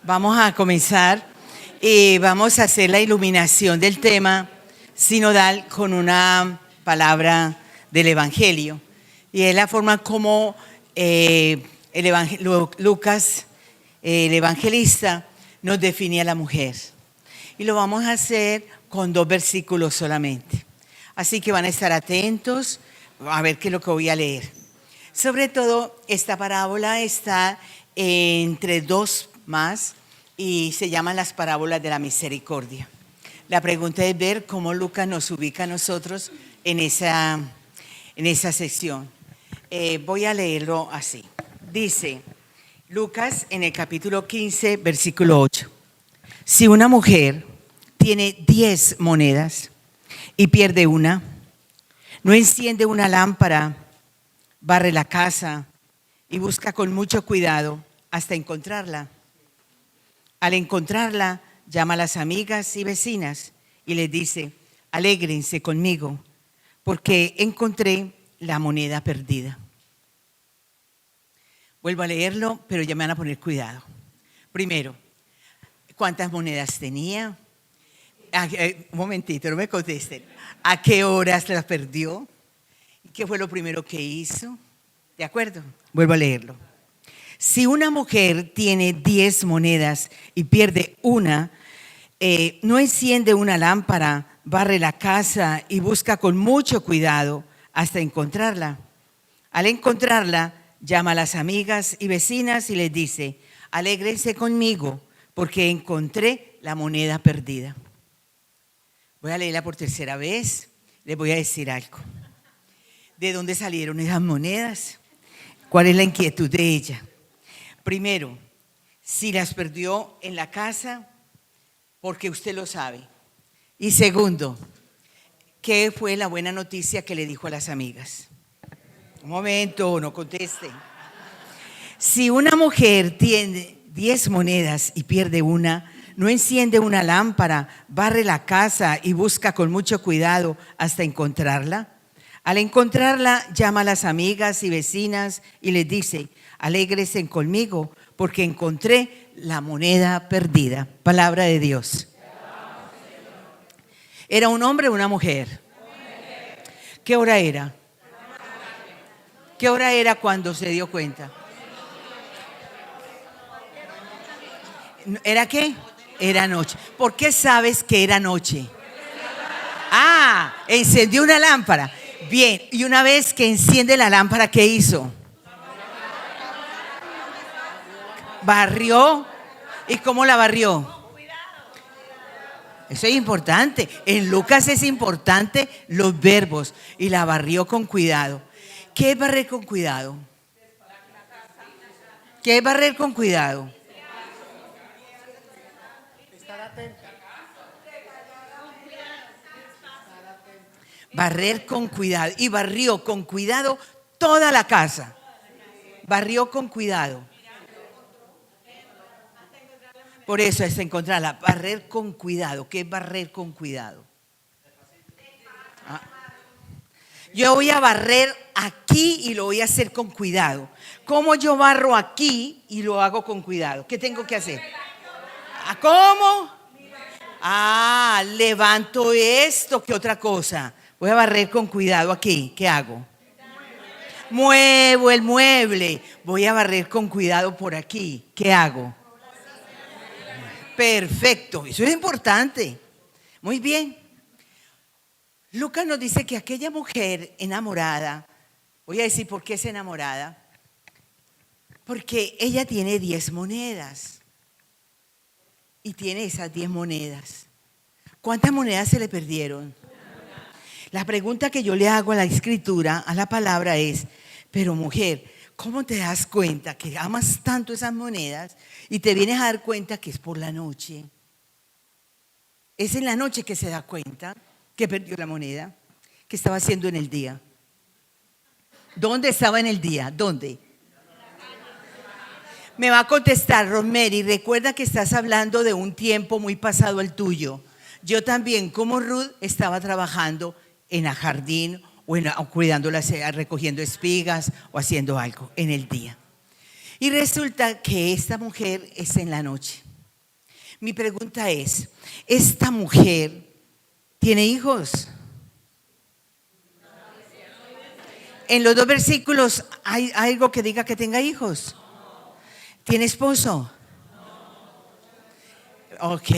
Vamos a comenzar y vamos a hacer la iluminación del tema sinodal con una palabra del Evangelio. Y es la forma como Lucas, el evangelista, nos define a la mujer. Y lo vamos a hacer con 2 versículos solamente. Así que van a estar atentos a ver qué es lo que voy a leer. Sobre todo, esta parábola está entre 2 más y se llaman las parábolas de la misericordia. La pregunta es ver cómo Lucas nos ubica a nosotros en esa sección. Voy a leerlo así. Dice Lucas en el capítulo 15, versículo 8. Si una mujer tiene 10 monedas y pierde una, no enciende una lámpara, barre la casa y busca con mucho cuidado hasta encontrarla. Al encontrarla, llama a las amigas y vecinas y les dice: alégrense conmigo, porque encontré la moneda perdida. Vuelvo a leerlo, pero ya me van a poner cuidado. Primero, ¿cuántas monedas tenía? Un momentito, no me contesten. ¿A qué horas las perdió? ¿Qué fue lo primero que hizo? ¿De acuerdo? Vuelvo a leerlo. Si una mujer tiene 10 monedas y pierde una, no enciende una lámpara, barre la casa y busca con mucho cuidado hasta encontrarla. Al encontrarla, llama a las amigas y vecinas y les dice: alégrense conmigo porque encontré la moneda perdida. Voy a leerla por tercera vez. Les voy a decir algo. ¿De dónde salieron esas monedas? ¿Cuál es la inquietud de ella? Primero, si las perdió en la casa, porque usted lo sabe. Y segundo, ¿qué fue la buena noticia que le dijo a las amigas? Un momento, no conteste. Si una mujer tiene 10 monedas y pierde una, no enciende una lámpara, barre la casa y busca con mucho cuidado hasta encontrarla. Al encontrarla, llama a las amigas y vecinas y les dice: alégrense conmigo porque encontré la moneda perdida. Palabra de Dios. ¿Era un hombre o una mujer? ¿Qué hora era? ¿Qué hora era cuando se dio cuenta? ¿Era qué? Era noche. ¿Por qué sabes que era noche? Encendió una lámpara. Bien, y una vez que enciende la lámpara, ¿qué hizo? Barrió. ¿Y cómo la barrió? Eso es importante. En Lucas es importante los verbos. Y la barrió con cuidado. ¿Qué es barrer con cuidado? ¿Qué es barrer con cuidado? Barrer con cuidado. Y barrió con cuidado toda la casa. Barrió con cuidado. Por eso es encontrarla. Barrer con cuidado. ¿Qué es barrer con cuidado? Yo voy a barrer aquí y lo voy a hacer con cuidado. ¿Cómo yo barro aquí y lo hago con cuidado? ¿Qué tengo que hacer? ¿Cómo? Levanto esto. ¿Qué otra cosa? Voy a barrer con cuidado aquí. ¿Qué hago? Muevo el mueble. Voy a barrer con cuidado por aquí. ¿Qué hago? Perfecto. Eso es importante. Muy bien. Lucas nos dice que aquella mujer enamorada, voy a decir por qué es enamorada, porque ella tiene 10 monedas y tiene esas 10 monedas. ¿Cuántas monedas se le perdieron? La pregunta que yo le hago a la escritura, a la palabra es: pero mujer, ¿cómo te das cuenta que amas tanto esas monedas y te vienes a dar cuenta que es por la noche? Es en la noche que se da cuenta que perdió la moneda. ¿Qué estaba haciendo en el día? ¿Dónde estaba en el día? ¿Dónde? Me va a contestar Rosemary: recuerda que estás hablando de un tiempo muy pasado al tuyo. Yo también, como Ruth, estaba trabajando en el jardín o cuidándolas, recogiendo espigas o haciendo algo en el día. Y resulta que esta mujer es en la noche. Mi pregunta es, ¿esta mujer tiene hijos? En los dos versículos hay algo que diga que tenga hijos. ¿Tiene esposo? Ok.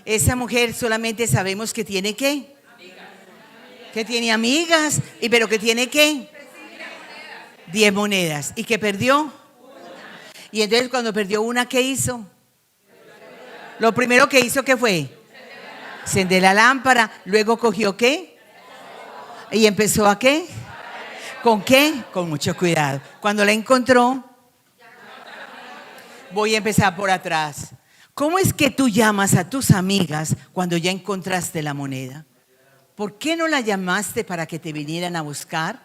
Esa mujer solamente sabemos que tiene ¿qué? Que tiene amigas. ¿Pero que tiene qué? 10 monedas. ¿Y que perdió? Y entonces cuando perdió una, ¿qué hizo? Lo primero que hizo, ¿qué fue? Encender la lámpara. Luego cogió ¿qué? Y empezó ¿a qué? ¿Con qué? Con mucho cuidado. Cuando la encontró, voy a empezar por atrás. ¿Cómo es que tú llamas a tus amigas cuando ya encontraste la moneda? ¿Por qué no la llamaste para que te vinieran a buscar?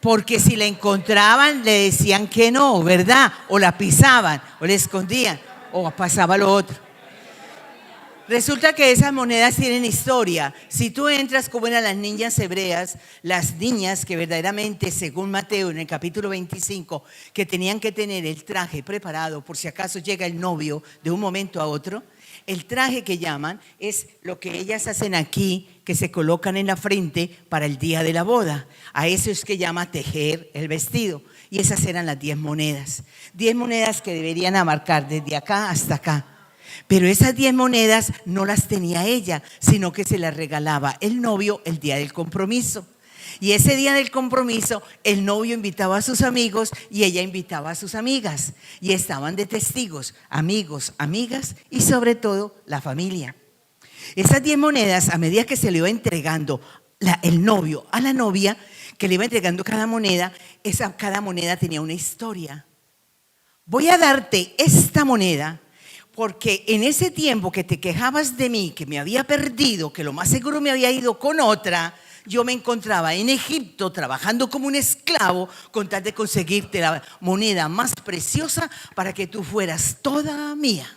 Porque si la encontraban le decían que no, ¿verdad? O la pisaban, o la escondían, o pasaba lo otro. Resulta que esas monedas tienen historia. Si tú entras como eran las niñas hebreas, las niñas que verdaderamente, según Mateo en el capítulo 25, que tenían que tener el traje preparado por si acaso llega el novio de un momento a otro, el traje que llaman es lo que ellas hacen aquí, que se colocan en la frente para el día de la boda. A eso es que llama tejer el vestido. Y esas eran las 10 monedas. 10 monedas que deberían abarcar desde acá hasta acá. Pero esas 10 monedas no las tenía ella, sino que se las regalaba el novio el día del compromiso. Y ese día del compromiso, el novio invitaba a sus amigos y ella invitaba a sus amigas. Y estaban de testigos, amigos, amigas y sobre todo la familia. Esas 10 monedas, a medida que se le iba entregando el novio a la novia, que le iba entregando cada moneda tenía una historia. Voy a darte esta moneda porque en ese tiempo que te quejabas de mí, que me había perdido, que lo más seguro me había ido con otra, yo me encontraba en Egipto trabajando como un esclavo con tal de conseguirte la moneda más preciosa para que tú fueras toda mía.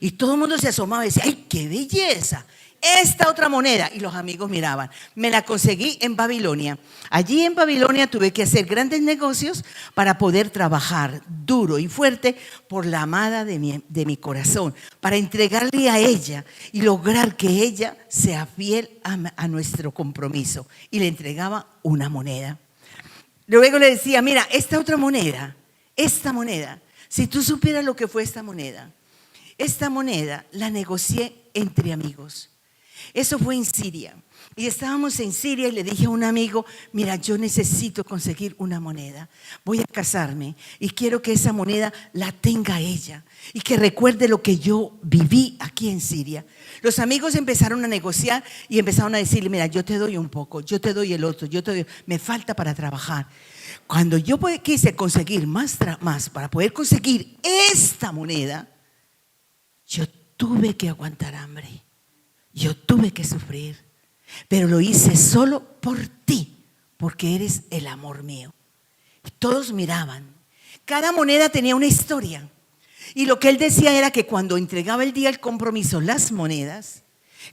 Y todo el mundo se asomaba y decía, ¡ay, qué belleza! Esta otra moneda. Y los amigos miraban. Me la conseguí en Babilonia. Allí en Babilonia tuve que hacer grandes negocios para poder trabajar duro y fuerte por la amada de mi corazón, para entregarle a ella y lograr que ella sea fiel a nuestro compromiso. Y le entregaba una moneda. Luego le decía, mira, esta moneda, si tú supieras lo que fue esta moneda la negocié entre amigos. Eso fue en Siria. Y estábamos en Siria y le dije a un amigo, mira, yo necesito conseguir una moneda. Voy a casarme y quiero que esa moneda la tenga ella y que recuerde lo que yo viví aquí en Siria. Los amigos empezaron a negociar y empezaron a decirle, mira, yo te doy un poco, yo te doy el otro, me falta para trabajar. Cuando yo quise conseguir más para poder conseguir esta moneda, yo tuve que aguantar hambre, yo tuve que sufrir, pero lo hice solo por ti, porque eres el amor mío. Y todos miraban, cada moneda tenía una historia. Y lo que él decía era que cuando entregaba el día del compromiso las monedas,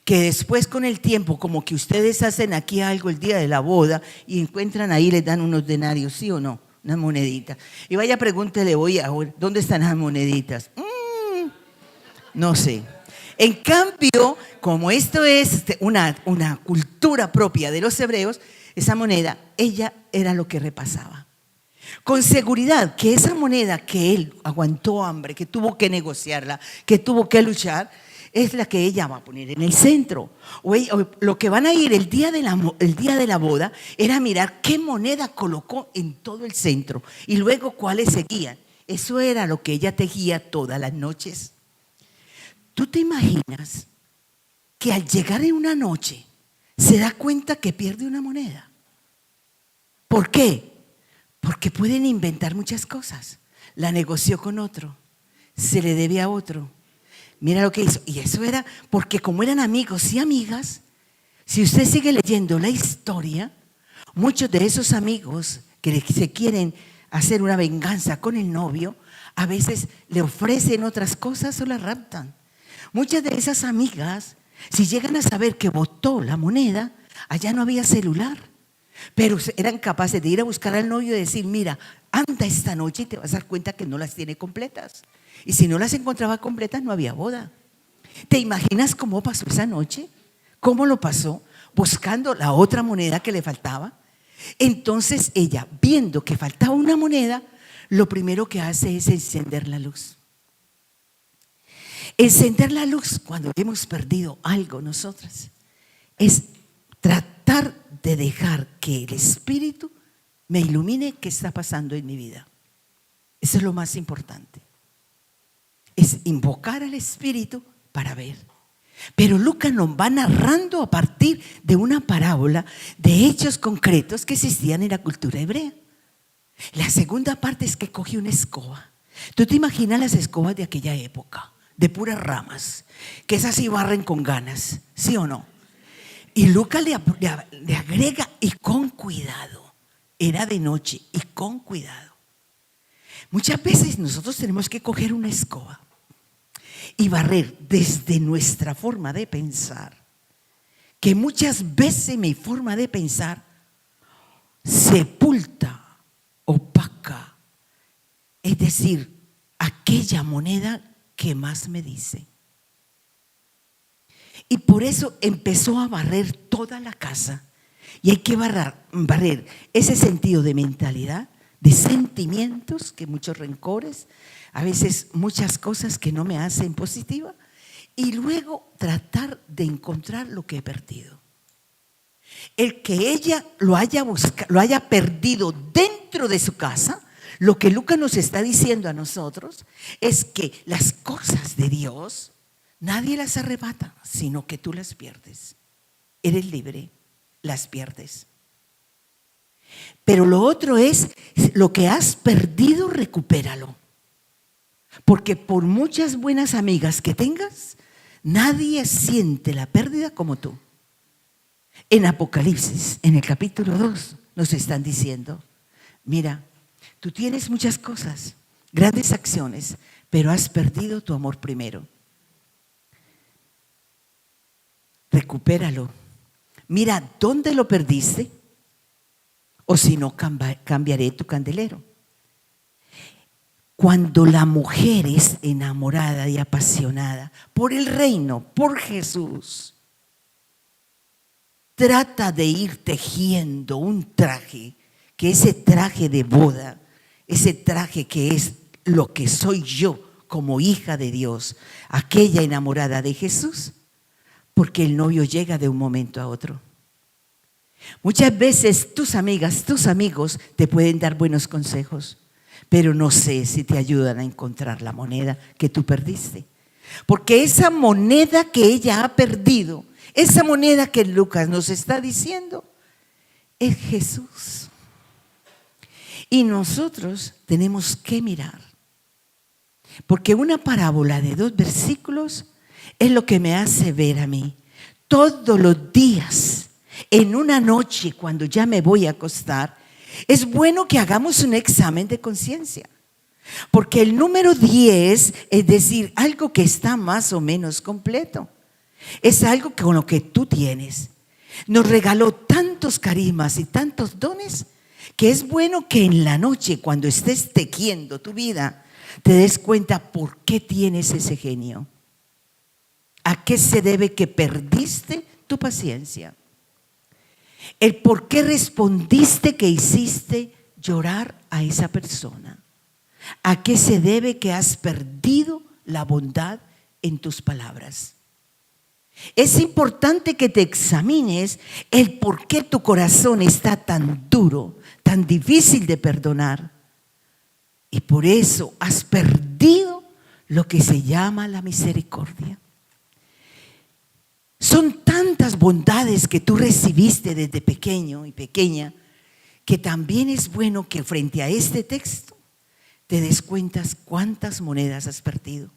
que después con el tiempo, como que ustedes hacen aquí algo el día de la boda y encuentran ahí, les dan unos denarios, ¿sí o no? Unas moneditas. Y vaya, pregúntele hoy, ¿dónde están las moneditas? No sé. En cambio, como esto es una cultura propia de los hebreos, esa moneda, ella era lo que repasaba. Con seguridad que esa moneda que él aguantó hambre, que tuvo que negociarla, que tuvo que luchar, es la que ella va a poner en el centro. O lo que van a ir el día de la boda era mirar qué moneda colocó en todo el centro y luego cuáles seguían. Eso era lo que ella tejía todas las noches. ¿Tú te imaginas que al llegar en una noche se da cuenta que pierde una moneda? ¿Por qué? Porque pueden inventar muchas cosas. La negoció con otro, se le debe a otro. Mira lo que hizo. Y eso era porque como eran amigos y amigas, si usted sigue leyendo la historia, muchos de esos amigos que se quieren hacer una venganza con el novio, a veces le ofrecen otras cosas o la raptan. Muchas de esas amigas, si llegan a saber que botó la moneda, allá no había celular, Pero eran capaces de ir a buscar al novio y decir: mira, anda esta noche y te vas a dar cuenta que no las tiene completas. Y si no las encontraba completas, no había boda. ¿Te imaginas cómo pasó esa noche? ¿Cómo lo pasó? Buscando la otra moneda que le faltaba. Entonces ella, viendo que faltaba una moneda, lo primero que hace es encender la luz. Encender la luz cuando hemos perdido algo nosotras es tratar de dejar que el Espíritu me ilumine qué está pasando en mi vida. Eso es lo más importante. Es invocar al Espíritu para ver. Pero Lucas nos va narrando a partir de una parábola de hechos concretos que existían en la cultura hebrea. La segunda parte es que coge una escoba. ¿Tú te imaginas las escobas de aquella época? De puras ramas, que esas sí barren con ganas, ¿sí o no? Y Lucas le agrega: y con cuidado. Era de noche, y con cuidado. Muchas veces nosotros tenemos que coger una escoba y barrer desde nuestra forma de pensar, que muchas veces mi forma de pensar sepulta, opaca, es decir, aquella moneda que más me dice. Y por eso empezó a barrer toda la casa. Y hay que barrer ese sentido de mentalidad, de sentimientos, que muchos rencores, a veces muchas cosas que no me hacen positiva, y luego tratar de encontrar lo que he perdido. El que ella lo haya perdido dentro de su casa, lo que Lucas nos está diciendo a nosotros es que las cosas de Dios nadie las arrebata, sino que tú las pierdes. Eres libre, las pierdes. Pero lo otro es: lo que has perdido, recupéralo. Porque por muchas buenas amigas que tengas, nadie siente la pérdida como tú. En Apocalipsis, en el capítulo 2, nos están diciendo: mira, tú tienes muchas cosas, grandes acciones, pero has perdido tu amor primero. Recupéralo. Mira dónde lo perdiste, o si no, cambiaré tu candelero. Cuando la mujer es enamorada y apasionada por el reino, por Jesús, trata de ir tejiendo un traje, que ese traje de boda, ese traje que es lo que soy yo como hija de Dios, aquella enamorada de Jesús, porque el novio llega de un momento a otro. Muchas veces tus amigas, tus amigos te pueden dar buenos consejos, pero no sé si te ayudan a encontrar la moneda que tú perdiste. Porque esa moneda que ella ha perdido, esa moneda que Lucas nos está diciendo, es Jesús. Y nosotros tenemos que mirar, porque una parábola de 2 versículos es lo que me hace ver a mí todos los días, en una noche cuando ya me voy a acostar. Es bueno que hagamos un examen de conciencia, porque el número 10, es decir, algo que está más o menos completo, es algo con lo que tú tienes. Nos regaló tantos carismas y tantos dones, que es bueno que en la noche, cuando estés tejiendo tu vida, te des cuenta por qué tienes ese genio. ¿A qué se debe que perdiste tu paciencia? El por qué respondiste que hiciste llorar a esa persona. ¿A qué se debe que has perdido la bondad en tus palabras? Es importante que te examines el por qué tu corazón está tan duro, tan difícil de perdonar. Y por eso has perdido lo que se llama la misericordia. Son tantas bondades que tú recibiste desde pequeño y pequeña, que también es bueno que frente a este texto te des cuenta cuántas monedas has perdido.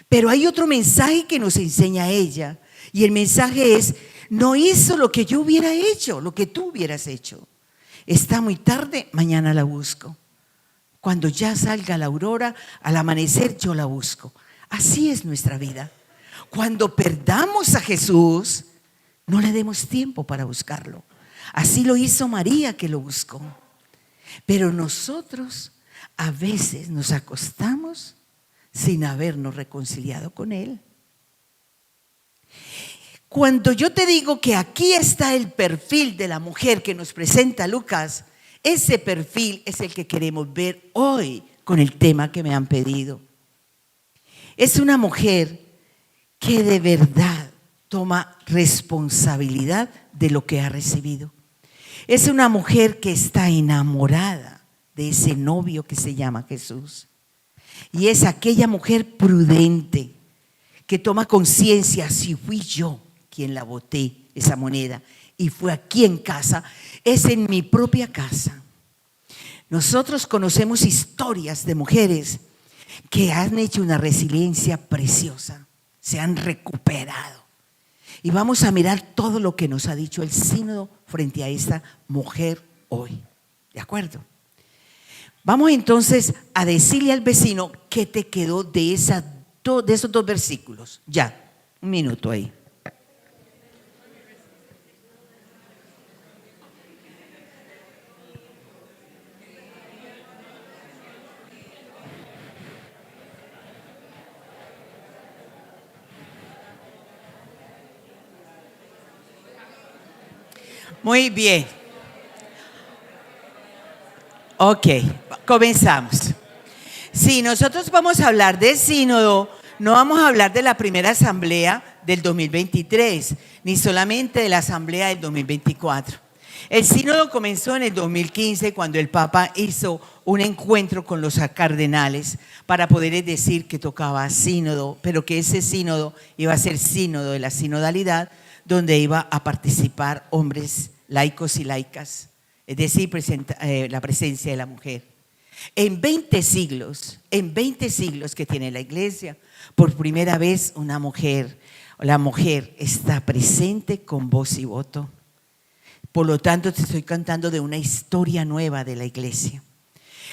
Pero hay otro mensaje que nos enseña ella, y el mensaje es: no hizo lo que yo hubiera hecho, lo que tú hubieras hecho. Está muy tarde, mañana la busco. Cuando ya salga la aurora, al amanecer yo la busco. Así es nuestra vida. Cuando perdamos a Jesús, no le demos tiempo para buscarlo. Así lo hizo María, que lo buscó. Pero nosotros a veces nos acostamos sin habernos reconciliado con Él. Cuando yo te digo que aquí está el perfil de la mujer que nos presenta Lucas, ese perfil es el que queremos ver hoy con el tema que me han pedido. Es una mujer que de verdad toma responsabilidad de lo que ha recibido. Es una mujer que está enamorada de ese novio que se llama Jesús. Y es aquella mujer prudente que toma conciencia: si fui yo quien la boté esa moneda y fue aquí en casa, es en mi propia casa. Nosotros conocemos historias de mujeres que han hecho una resiliencia preciosa, se han recuperado. Y vamos a mirar todo lo que nos ha dicho el sínodo frente a esta mujer hoy. ¿De acuerdo? Vamos entonces a decirle al vecino qué te quedó de esos dos versículos. Ya, un minuto ahí. Muy bien. Ok, comenzamos. Si nosotros vamos a hablar del sínodo, no vamos a hablar de la primera asamblea del 2023, ni solamente de la asamblea del 2024. El sínodo comenzó en el 2015 cuando el Papa hizo un encuentro con los cardenales para poderles decir que tocaba sínodo, pero que ese sínodo iba a ser sínodo de la sinodalidad, donde iba a participar hombres laicos y laicas, es decir, la presencia de la mujer. En 20 siglos que tiene la Iglesia, por primera vez la mujer está presente con voz y voto. Por lo tanto, te estoy contando de una historia nueva de la Iglesia.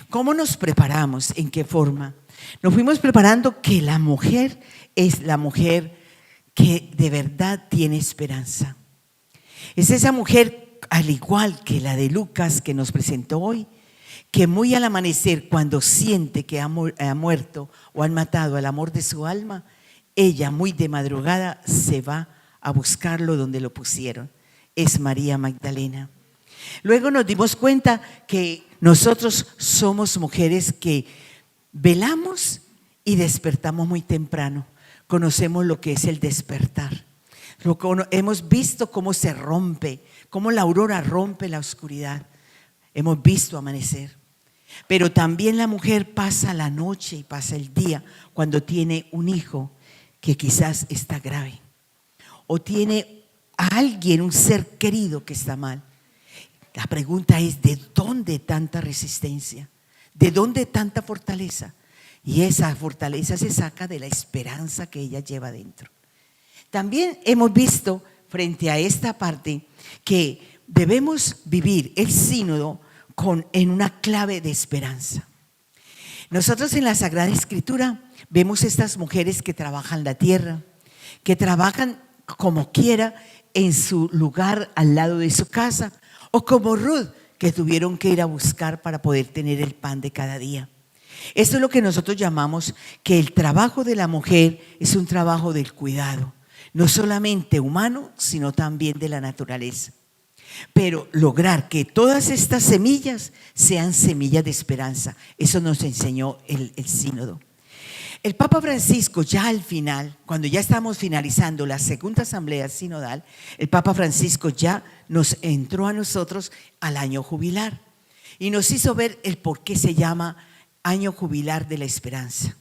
¿Cómo nos preparamos? ¿En qué forma? Nos fuimos preparando que la mujer es la mujer que de verdad tiene esperanza. Es esa mujer, al igual que la de Lucas que nos presentó hoy, que muy al amanecer, cuando siente que ha muerto o han matado al amor de su alma, ella muy de madrugada se va a buscarlo donde lo pusieron. Es María Magdalena. Luego nos dimos cuenta que nosotros somos mujeres que velamos y despertamos muy temprano. Conocemos lo que es el despertar. Hemos visto cómo se rompe, cómo la aurora rompe la oscuridad. Hemos visto amanecer. Pero también la mujer pasa la noche y pasa el día cuando tiene un hijo que quizás está grave, o tiene a alguien, un ser querido que está mal. La pregunta es: ¿de dónde tanta resistencia? ¿De dónde tanta fortaleza? Y esa fortaleza se saca de la esperanza que ella lleva dentro. También hemos visto frente a esta parte que debemos vivir el sínodo en una clave de esperanza. Nosotros en la Sagrada Escritura vemos estas mujeres que trabajan la tierra, que trabajan como quiera en su lugar al lado de su casa, o como Ruth, que tuvieron que ir a buscar para poder tener el pan de cada día. Esto es lo que nosotros llamamos que el trabajo de la mujer es un trabajo del cuidado, no solamente humano, sino también de la naturaleza. Pero lograr que todas estas semillas sean semillas de esperanza, eso nos enseñó el sínodo. El Papa Francisco, ya al final, cuando ya estamos finalizando la segunda asamblea sinodal, el Papa Francisco ya nos entró a nosotros al año jubilar y nos hizo ver el por qué se llama año jubilar de la esperanza.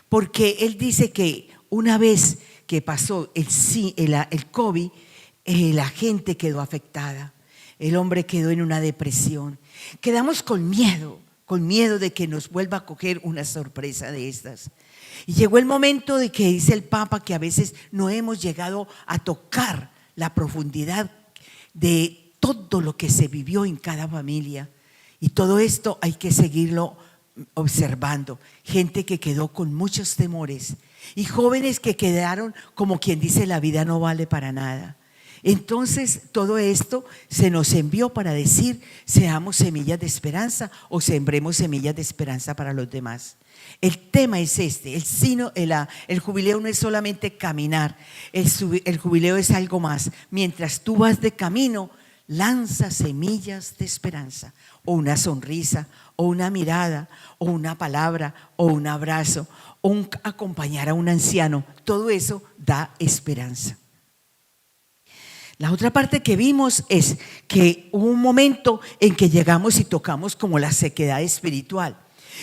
Porque él dice que una vez que pasó el COVID, la gente quedó afectada, el hombre quedó en una depresión. Quedamos con miedo de que nos vuelva a coger una sorpresa de estas. Y llegó el momento de que dice el Papa que a veces no hemos llegado a tocar la profundidad de todo lo que se vivió en cada familia. Y todo esto hay que seguirlo observando. Gente que quedó con muchos temores y jóvenes que quedaron como quien dice: la vida no vale para nada. Entonces todo esto se nos envió para decir, seamos semillas de esperanza o sembremos semillas de esperanza para los demás. El tema es este, el jubileo no es solamente caminar, el jubileo es algo más. Mientras tú vas de camino, lanza semillas de esperanza, o una sonrisa, o una mirada, o una palabra, o un abrazo, o acompañar a un anciano. Todo eso da esperanza. La otra parte que vimos es que hubo un momento en que llegamos y tocamos como la sequedad espiritual.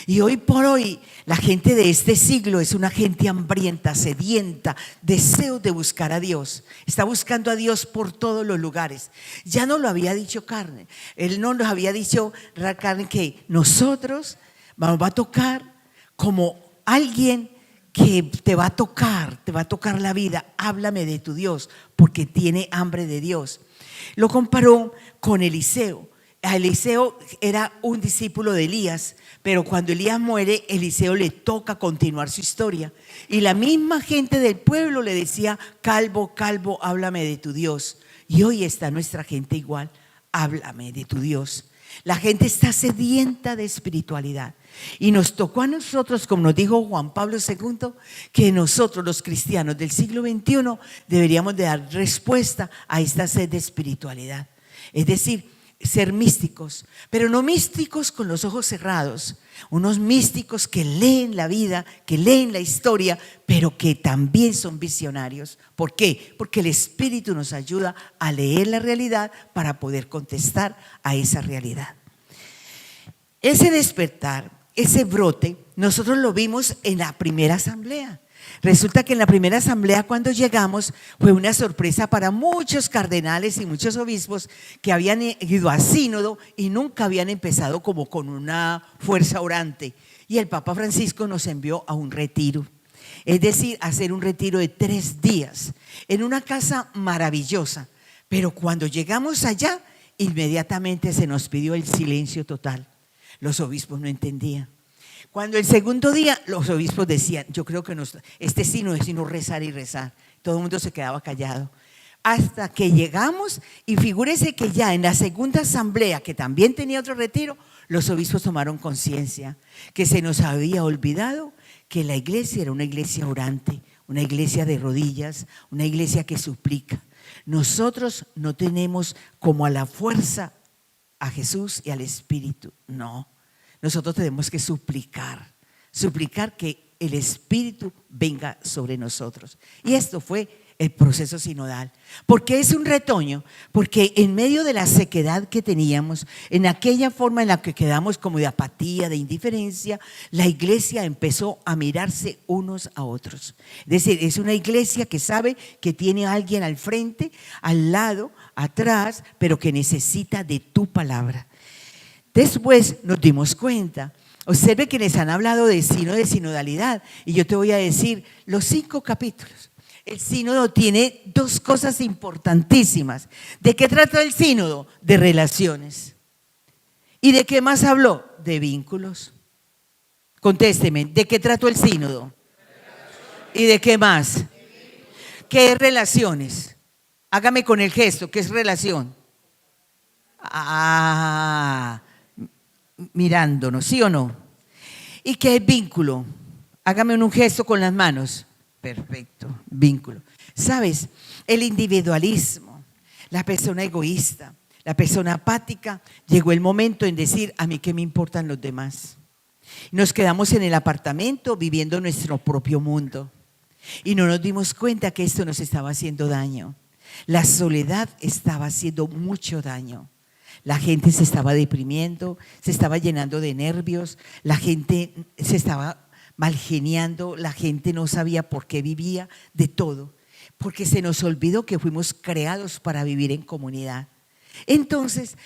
Y hoy por hoy la gente de este siglo es una gente hambrienta, sedienta, deseo de buscar a Dios. Está buscando a Dios por todos los lugares. Ya no lo había dicho Carmen. Él no nos había dicho, Carmen, que nosotros vamos a tocar como alguien que te va a tocar la vida. Háblame de tu Dios, porque tiene hambre de Dios. Lo comparó con Eliseo. Eliseo era un discípulo de Elías, pero cuando Elías muere, Eliseo le toca continuar su historia. Y la misma gente del pueblo le decía, calvo, calvo, háblame de tu Dios. Y hoy está nuestra gente igual, háblame de tu Dios. La gente está sedienta de espiritualidad. Y nos tocó a nosotros, como nos dijo Juan Pablo II, que nosotros los cristianos del siglo XXI deberíamos de dar respuesta a esta sed de espiritualidad. Es decir, ser místicos, pero no místicos con los ojos cerrados, unos místicos que leen la vida, que leen la historia, pero que también son visionarios. ¿Por qué? Porque el Espíritu nos ayuda a leer la realidad para poder contestar a esa realidad. Ese despertar, ese brote, nosotros lo vimos en la primera asamblea. Resulta que en la primera asamblea, cuando llegamos, fue una sorpresa para muchos cardenales y muchos obispos que habían ido a sínodo y nunca habían empezado como con una fuerza orante. Y el Papa Francisco nos envió a un retiro, es decir, a hacer un retiro de 3 días en una casa maravillosa. Pero cuando llegamos allá, inmediatamente se nos pidió el silencio total. Los obispos no entendían. Cuando el segundo día los obispos decían, yo creo que este sí no es sino rezar y rezar. Todo el mundo se quedaba callado. Hasta que llegamos y figúrese que ya en la segunda asamblea, que también tenía otro retiro, los obispos tomaron conciencia que se nos había olvidado que la iglesia era una iglesia orante, una iglesia de rodillas, una iglesia que suplica. Nosotros no tenemos como a la fuerza a Jesús y al Espíritu, no. Nosotros tenemos que suplicar que el Espíritu venga sobre nosotros. Y esto fue el proceso sinodal. ¿Por qué es un retoño? Porque en medio de la sequedad que teníamos, en aquella forma en la que quedamos como de apatía, de indiferencia, la iglesia empezó a mirarse unos a otros. Es decir, es una iglesia que sabe que tiene a alguien al frente, al lado, atrás, pero que necesita de tu palabra. Después nos dimos cuenta, observe que les han hablado de sínodo, de sinodalidad, y yo te voy a decir los 5 capítulos. El sínodo tiene 2 cosas importantísimas. ¿De qué trata el sínodo? De relaciones. ¿Y de qué más habló? De vínculos. Contésteme, ¿de qué trató el sínodo? ¿Y de qué más? ¿Qué es relaciones? Hágame con el gesto, ¿qué es relación? Mirándonos, ¿sí o no? ¿Y qué es vínculo? Hágame un gesto con las manos. Perfecto, vínculo. ¿Sabes? El individualismo, la persona egoísta, la persona apática, llegó el momento en decir, a mí qué me importan los demás. Nos quedamos en el apartamento viviendo nuestro propio mundo y no nos dimos cuenta que esto nos estaba haciendo daño. La soledad estaba haciendo mucho daño. La gente se estaba deprimiendo, se estaba llenando de nervios, la gente se estaba malgeniando, la gente no sabía por qué vivía, de todo, porque se nos olvidó que fuimos creados para vivir en comunidad. Entonces,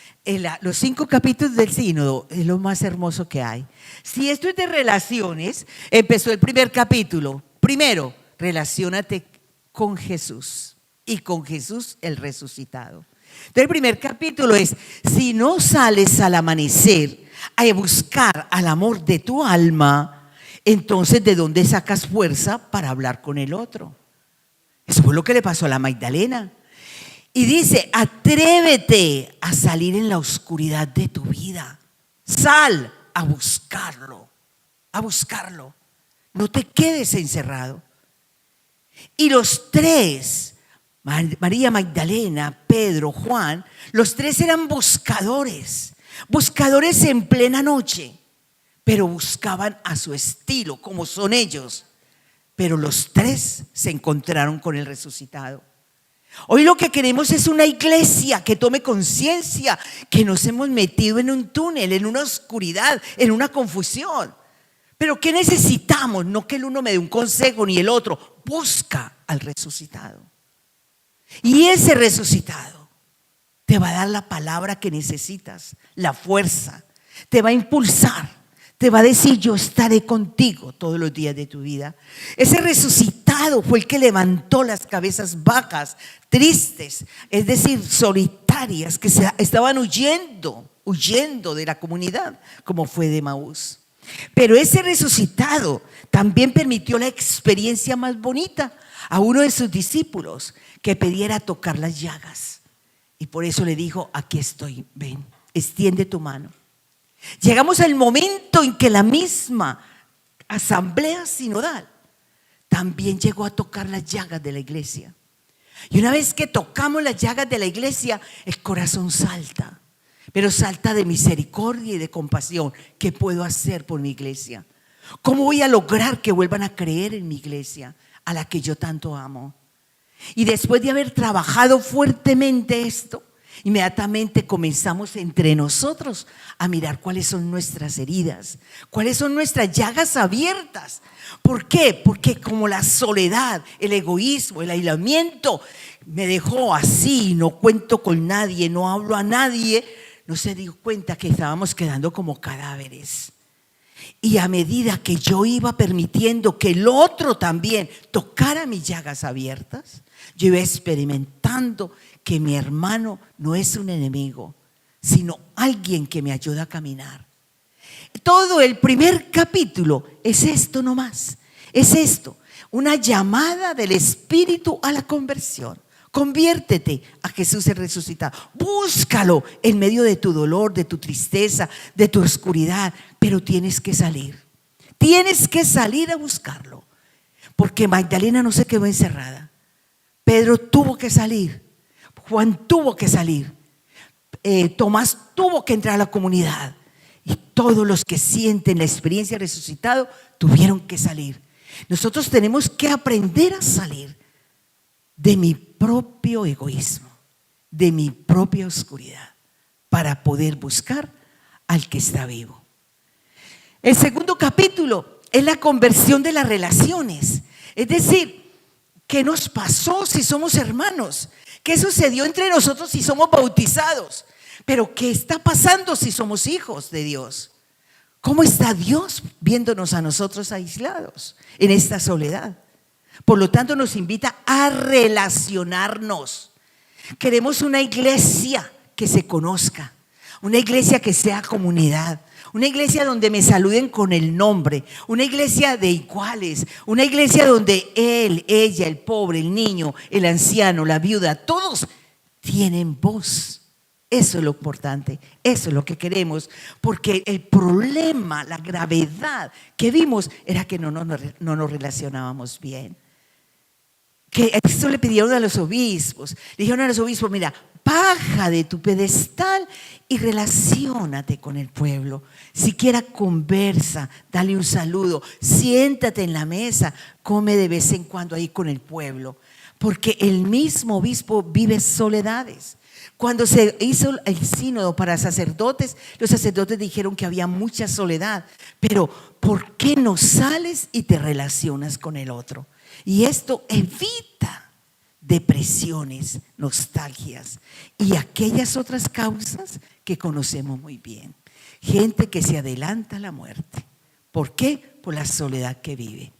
los 5 capítulos del sínodo es lo más hermoso que hay. Si esto es de relaciones, empezó el primer capítulo. Primero, relaciónate con Jesús y con Jesús el resucitado. Entonces el primer capítulo es, si no sales al amanecer a buscar al amor de tu alma, entonces ¿de dónde sacas fuerza para hablar con el otro? Eso fue lo que le pasó a la Magdalena. Y dice, atrévete a salir en la oscuridad de tu vida. Sal a buscarlo, a buscarlo. No te quedes encerrado. Y los tres, María Magdalena, Pedro, Juan, los tres eran buscadores, buscadores en plena noche, pero buscaban a su estilo, como son ellos. Pero los tres se encontraron con el resucitado. Hoy lo que queremos es una iglesia que tome conciencia que nos hemos metido en un túnel, en una oscuridad, en una confusión. Pero ¿qué necesitamos? No que el uno me dé un consejo ni el otro. Busca al resucitado. Y ese resucitado te va a dar la palabra que necesitas, la fuerza. Te va a impulsar. Te va a decir, yo estaré contigo todos los días de tu vida. Ese resucitado fue el que levantó las cabezas bajas, tristes, es decir, solitarias, que estaban huyendo de la comunidad, como fue de Emaús. Pero ese resucitado también permitió la experiencia más bonita a uno de sus discípulos, que pidiera tocar las llagas. Y por eso le dijo, aquí estoy, ven, extiende tu mano. Llegamos al momento en que la misma asamblea sinodal también llegó a tocar las llagas de la iglesia. Y una vez que tocamos las llagas de la iglesia, el corazón salta, pero salta de misericordia y de compasión. ¿Qué puedo hacer por mi iglesia? ¿Cómo voy a lograr que vuelvan a creer en mi iglesia, a la que yo tanto amo? Y después de haber trabajado fuertemente esto, inmediatamente comenzamos entre nosotros a mirar cuáles son nuestras heridas, cuáles son nuestras llagas abiertas. ¿Por qué? Porque como la soledad, el egoísmo, el aislamiento me dejó así, no cuento con nadie, no hablo a nadie, no se dio cuenta que estábamos quedando como cadáveres. Y a medida que yo iba permitiendo que el otro también tocara mis llagas abiertas, yo iba experimentando que mi hermano no es un enemigo, sino alguien que me ayuda a caminar. Todo el primer capítulo es esto nomás, es esto, una llamada del Espíritu a la conversión. Conviértete a Jesús el resucitado, búscalo en medio de tu dolor, de tu tristeza, de tu oscuridad, pero tienes que salir a buscarlo, porque Magdalena no se quedó encerrada, Pedro tuvo que salir, Juan tuvo que salir, Tomás tuvo que entrar a la comunidad, y todos los que sienten la experiencia de resucitado tuvieron que salir. Nosotros tenemos que aprender a salir de mi propio egoísmo, de mi propia oscuridad, para poder buscar al que está vivo. El segundo capítulo es la conversión de las relaciones, es decir, ¿qué nos pasó si somos hermanos? ¿Qué sucedió entre nosotros si somos bautizados? Pero ¿qué está pasando si somos hijos de Dios? ¿Cómo está Dios viéndonos a nosotros aislados en esta soledad? Por lo tanto, nos invita a relacionarnos. Queremos una iglesia que se conozca, una iglesia que sea comunidad, una iglesia donde me saluden con el nombre, una iglesia de iguales, una iglesia donde él, ella, el pobre, el niño, el anciano, la viuda, todos tienen voz. Eso es lo importante, eso es lo que queremos, porque el problema, la gravedad que vimos era que no nos relacionábamos bien. Que eso le pidieron a los obispos, le dijeron a los obispos, mira, baja de tu pedestal y relaciónate con el pueblo. Siquiera conversa, dale un saludo, siéntate en la mesa, come de vez en cuando ahí con el pueblo, porque el mismo obispo vive soledades. Cuando se hizo el sínodo para sacerdotes, los sacerdotes dijeron que había mucha soledad, pero ¿por qué no sales y te relacionas con el otro? Y esto evita depresiones, nostalgias y aquellas otras causas que conocemos muy bien. Gente que se adelanta a la muerte. ¿Por qué? Por la soledad que vive.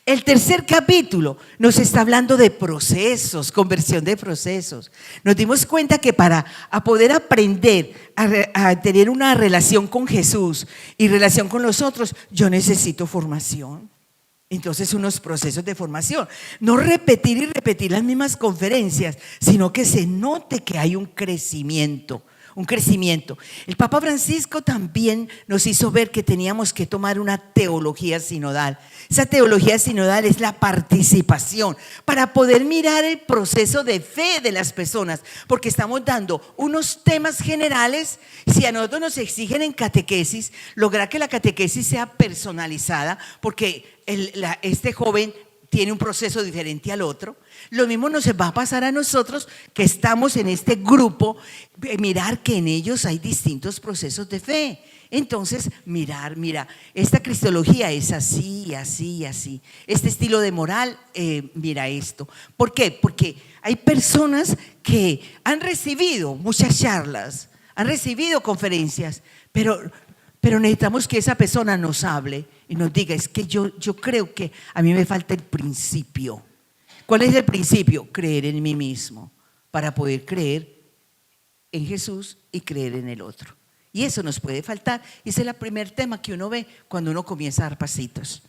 El tercer capítulo nos está hablando de procesos, conversión de procesos. Nos dimos cuenta que para poder aprender a tener una relación con Jesús y relación con los otros, yo necesito formación. Entonces, unos procesos de formación. No repetir y repetir las mismas conferencias, sino que se note que hay un crecimiento. Un crecimiento. El Papa Francisco también nos hizo ver que teníamos que tomar una teología sinodal. Esa teología sinodal es la participación para poder mirar el proceso de fe de las personas, porque estamos dando unos temas generales. Si a nosotros nos exigen en catequesis, lograr que la catequesis sea personalizada, porque este joven tiene un proceso diferente al otro. Lo mismo nos va a pasar a nosotros que estamos en este grupo, mirar que en ellos hay distintos procesos de fe. Entonces, mira, esta cristología es así, así, así. Este estilo de moral, mira esto. ¿Por qué? Porque hay personas que han recibido muchas charlas, han recibido conferencias, pero necesitamos que esa persona nos hable y nos diga, es que yo creo que a mí me falta el principio. ¿Cuál es el principio? Creer en mí mismo, para poder creer en Jesús y creer en el otro. Y eso nos puede faltar. Y ese es el primer tema que uno ve cuando uno comienza a dar pasitos.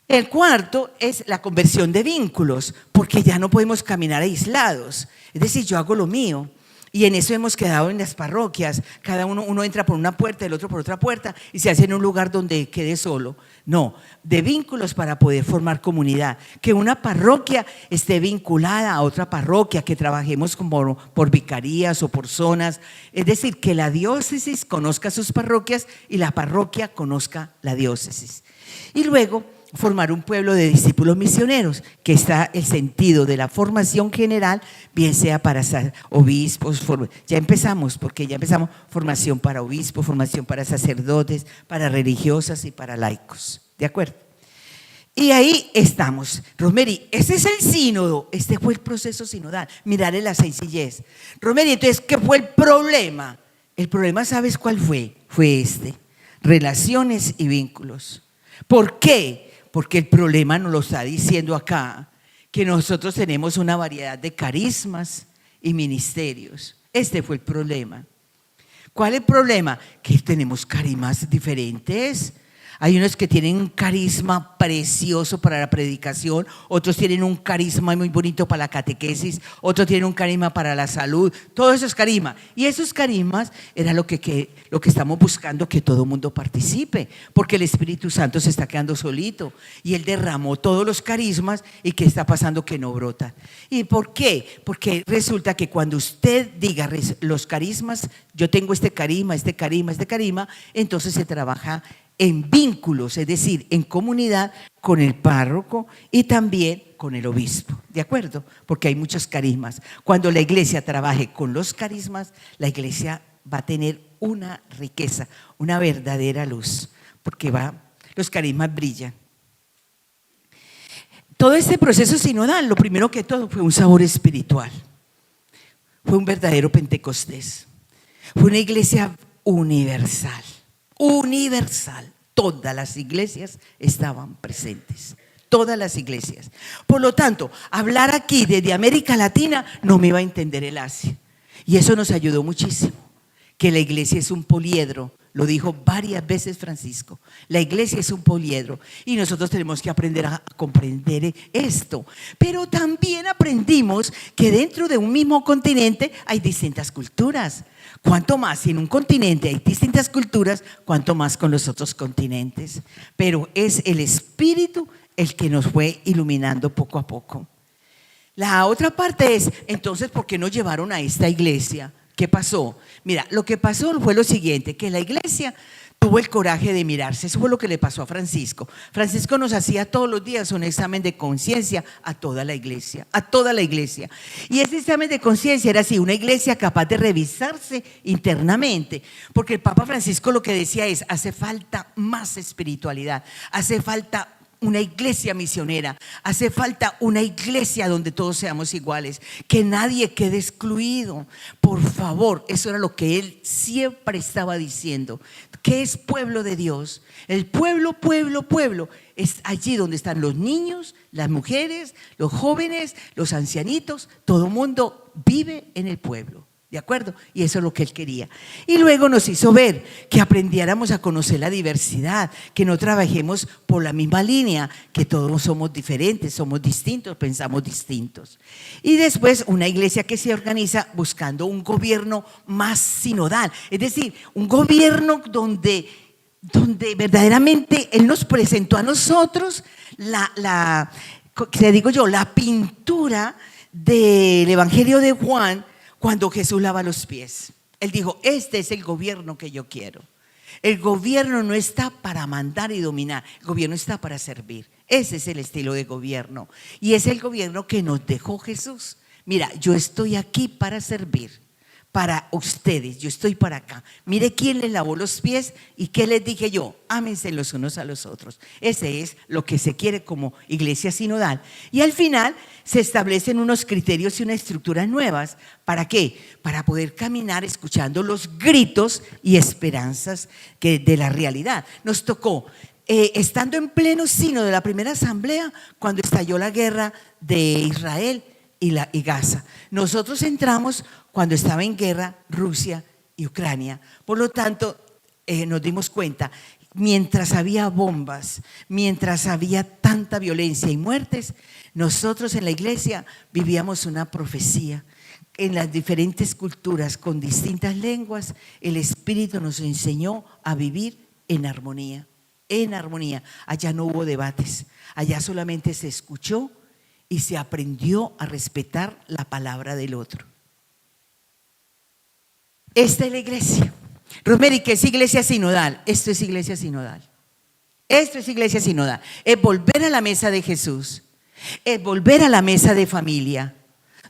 El cuarto es la conversión de vínculos, porque ya no podemos caminar aislados. Es decir, yo hago lo mío. Y en eso hemos quedado en las parroquias. Cada uno entra por una puerta, el otro por otra puerta y se hace en un lugar donde quede solo. No, de vínculos para poder formar comunidad. Que una parroquia esté vinculada a otra parroquia, que trabajemos como por vicarías o por zonas. Es decir, que la diócesis conozca sus parroquias y la parroquia conozca la diócesis. Y luego formar un pueblo de discípulos misioneros, que está el sentido de la formación general, bien sea para obispos, ya empezamos formación para obispos, formación para sacerdotes, para religiosas y para laicos, ¿de acuerdo? Y ahí estamos. Rosemary, ese es el sínodo, este fue el proceso sinodal, mirar en la sencillez. Rosemary, entonces, ¿qué fue el problema? El problema, ¿sabes cuál fue? Fue este: relaciones y vínculos. ¿Por qué? Porque el problema nos lo está diciendo acá, que nosotros tenemos una variedad de carismas y ministerios. Este fue el problema. ¿Cuál es el problema? Que tenemos carismas diferentes. Hay unos que tienen un carisma precioso para la predicación, otros tienen un carisma muy bonito para la catequesis, otros tienen un carisma para la salud, todos esos carismas. Y esos carismas era lo que estamos buscando, que todo el mundo participe, porque el Espíritu Santo se está quedando solito y Él derramó todos los carismas. ¿Y qué está pasando? Que no brota. ¿Y por qué? Porque resulta que cuando usted diga los carismas, yo tengo este carisma, este carisma, este carisma, entonces se trabaja en vínculos, es decir, en comunidad con el párroco y también con el obispo, ¿de acuerdo? Porque hay muchos carismas. Cuando la iglesia trabaje con los carismas, la iglesia va a tener una riqueza, una verdadera luz, porque los carismas brillan. Todo este proceso sinodal, lo primero que todo fue un sabor espiritual, fue un verdadero Pentecostés, fue una iglesia universal. Todas las iglesias estaban presentes, todas las iglesias. Por lo tanto, hablar aquí desde América Latina no me iba a entender el Asia. Y eso nos ayudó muchísimo, que la iglesia es un poliedro. Lo dijo varias veces Francisco, la iglesia es un poliedro y nosotros tenemos que aprender a comprender esto. Pero también aprendimos que dentro de un mismo continente hay distintas culturas. Cuanto más si en un continente hay distintas culturas, cuanto más con los otros continentes. Pero es el Espíritu el que nos fue iluminando poco a poco. La otra parte es, entonces, ¿por qué nos llevaron a esta iglesia? ¿Qué pasó? Mira, lo que pasó fue lo siguiente, que la iglesia tuvo el coraje de mirarse. Eso fue lo que le pasó a Francisco. Francisco nos hacía todos los días un examen de conciencia a toda la iglesia, a toda la iglesia. Y ese examen de conciencia era así, una iglesia capaz de revisarse internamente, porque el Papa Francisco lo que decía es, hace falta más espiritualidad, hace falta una iglesia misionera, hace falta una iglesia donde todos seamos iguales, que nadie quede excluido. Por favor, eso era lo que él siempre estaba diciendo. ¿Qué es pueblo de Dios? El pueblo es allí donde están los niños, las mujeres, los jóvenes, los ancianitos. Todo el mundo vive en el pueblo. ¿De acuerdo? Y eso es lo que Él quería. Y luego nos hizo ver que aprendiéramos a conocer la diversidad, que no trabajemos por la misma línea, que todos somos diferentes, somos distintos, pensamos distintos. Y después una iglesia que se organiza buscando un gobierno más sinodal, es decir, un gobierno donde verdaderamente Él nos presentó a nosotros la pintura del Evangelio de Juan, cuando Jesús lava los pies. Él dijo, este es el gobierno que yo quiero. El gobierno no está para mandar y dominar, el gobierno está para servir. Ese es el estilo de gobierno. Y es el gobierno que nos dejó Jesús. Mira, yo estoy aquí para servir, para ustedes, yo estoy para acá. Mire quién les lavó los pies y qué les dije yo, ámense los unos a los otros. Ese es lo que se quiere como iglesia sinodal. Y al final se establecen unos criterios y unas estructuras nuevas. ¿Para qué? Para poder caminar escuchando los gritos y esperanzas de la realidad. Nos tocó, estando en pleno sino de la primera asamblea, cuando estalló la guerra de Israel y Gaza. Nosotros entramos cuando estaba en guerra Rusia y Ucrania. Por lo tanto, nos dimos cuenta, mientras había bombas, mientras había tanta violencia y muertes, nosotros en la iglesia vivíamos una profecía. En las diferentes culturas, con distintas lenguas, el Espíritu nos enseñó a vivir en armonía. En armonía. Allá no hubo debates, allá solamente se escuchó y se aprendió a respetar la palabra del otro. Esta es la iglesia. Rosemary, ¿qué es iglesia sinodal? Esto es iglesia sinodal. Esto es iglesia sinodal. Es volver a la mesa de Jesús. Es volver a la mesa de familia,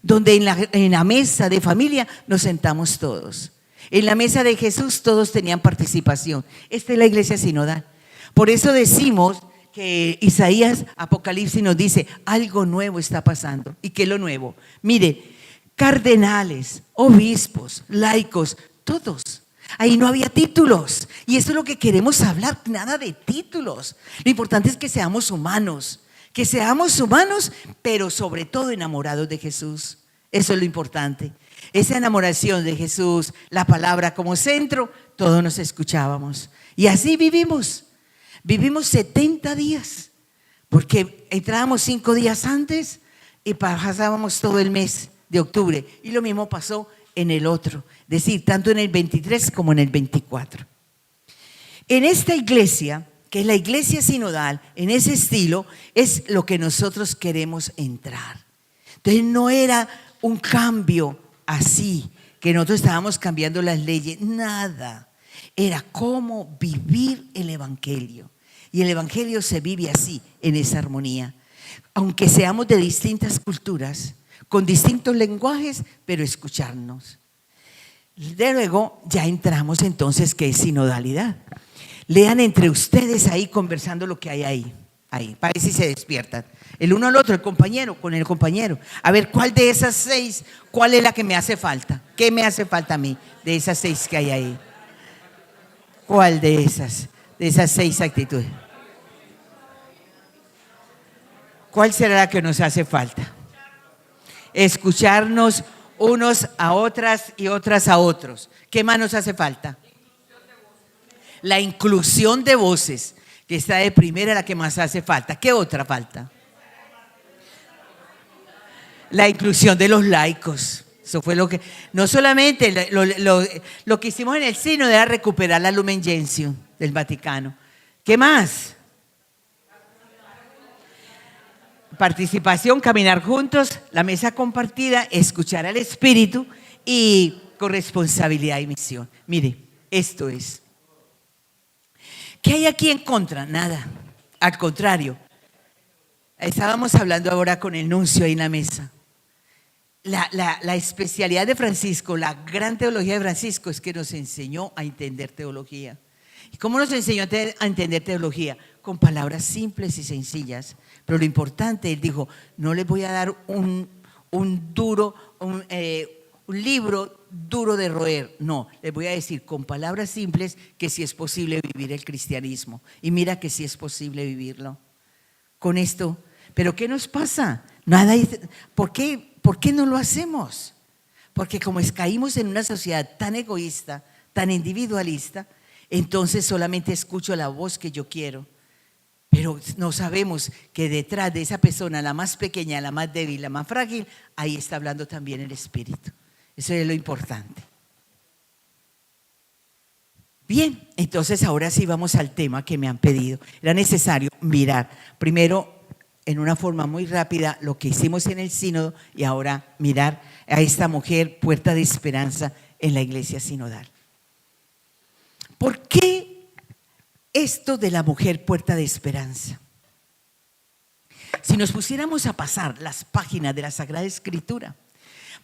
donde en la mesa de familia nos sentamos todos. En la mesa de Jesús todos tenían participación. Esta es la iglesia sinodal. Por eso decimos que Isaías, Apocalipsis nos dice, algo nuevo está pasando. ¿Y qué es lo nuevo? Mire, cardenales, obispos, laicos, todos. Ahí no había títulos. Y eso es lo que queremos hablar, nada de títulos. Lo importante es que seamos humanos, pero sobre todo enamorados de Jesús. Eso es lo importante. Esa enamoración de Jesús, la palabra como centro, todos nos escuchábamos. Y así vivimos. Vivimos 70 días, porque entrábamos 5 días antes y pasábamos todo el mes de octubre. Y lo mismo pasó en el otro, es decir, tanto en el 23 como en el 24. En esta iglesia, que es la iglesia sinodal, en ese estilo, es lo que nosotros queremos entrar. Entonces no era un cambio así, que nosotros estábamos cambiando las leyes, nada. Era cómo vivir el evangelio. Y el evangelio se vive así, en esa armonía. Aunque seamos de distintas culturas, con distintos lenguajes, pero escucharnos. De luego ya entramos entonces, ¿qué es sinodalidad? Lean entre ustedes ahí conversando lo que hay ahí, para ver si se despiertan. El uno al otro, el compañero con el compañero. A ver, ¿cuál de esas 6, cuál es la que me hace falta? ¿Qué me hace falta a mí de esas 6 que hay ahí? ¿Cuál de esas 6 actitudes? ¿Cuál será la que nos hace falta? Escucharnos unos a otras y otras a otros. ¿Qué más nos hace falta? La inclusión de voces, que está de primera, la que más hace falta. ¿Qué otra falta? La inclusión de los laicos. Eso fue lo que, no solamente lo que hicimos en el sínodo era recuperar la Lumen Gentium del Vaticano. ¿Qué más? Participación, caminar juntos, la mesa compartida, escuchar al Espíritu y corresponsabilidad y misión. Mire, esto es. ¿Qué hay aquí en contra? Nada. Al contrario, estábamos hablando ahora con el nuncio ahí en la mesa. La especialidad de Francisco, la gran teología de Francisco es que nos enseñó a entender teología. ¿Y cómo nos enseñó a entender teología? Con palabras simples y sencillas. Pero lo importante, él dijo, no les voy a dar un libro duro de roer. No, les voy a decir con palabras simples que sí es posible vivir el cristianismo. Y mira que sí es posible vivirlo. Con esto, ¿pero qué nos pasa? Nada. ¿Por qué no lo hacemos? Porque como caímos en una sociedad tan egoísta, tan individualista, entonces solamente escucho la voz que yo quiero. Pero no sabemos que detrás de esa persona, la más pequeña, la más débil, la más frágil, ahí está hablando también el Espíritu. Eso es lo importante. Bien, entonces ahora sí vamos al tema que me han pedido. Era necesario mirar primero en una forma muy rápida lo que hicimos en el sínodo y ahora mirar a esta mujer puerta de esperanza en la iglesia sinodal. ¿Por qué esto de la mujer puerta de esperanza? Si nos pusiéramos a pasar las páginas de la Sagrada Escritura,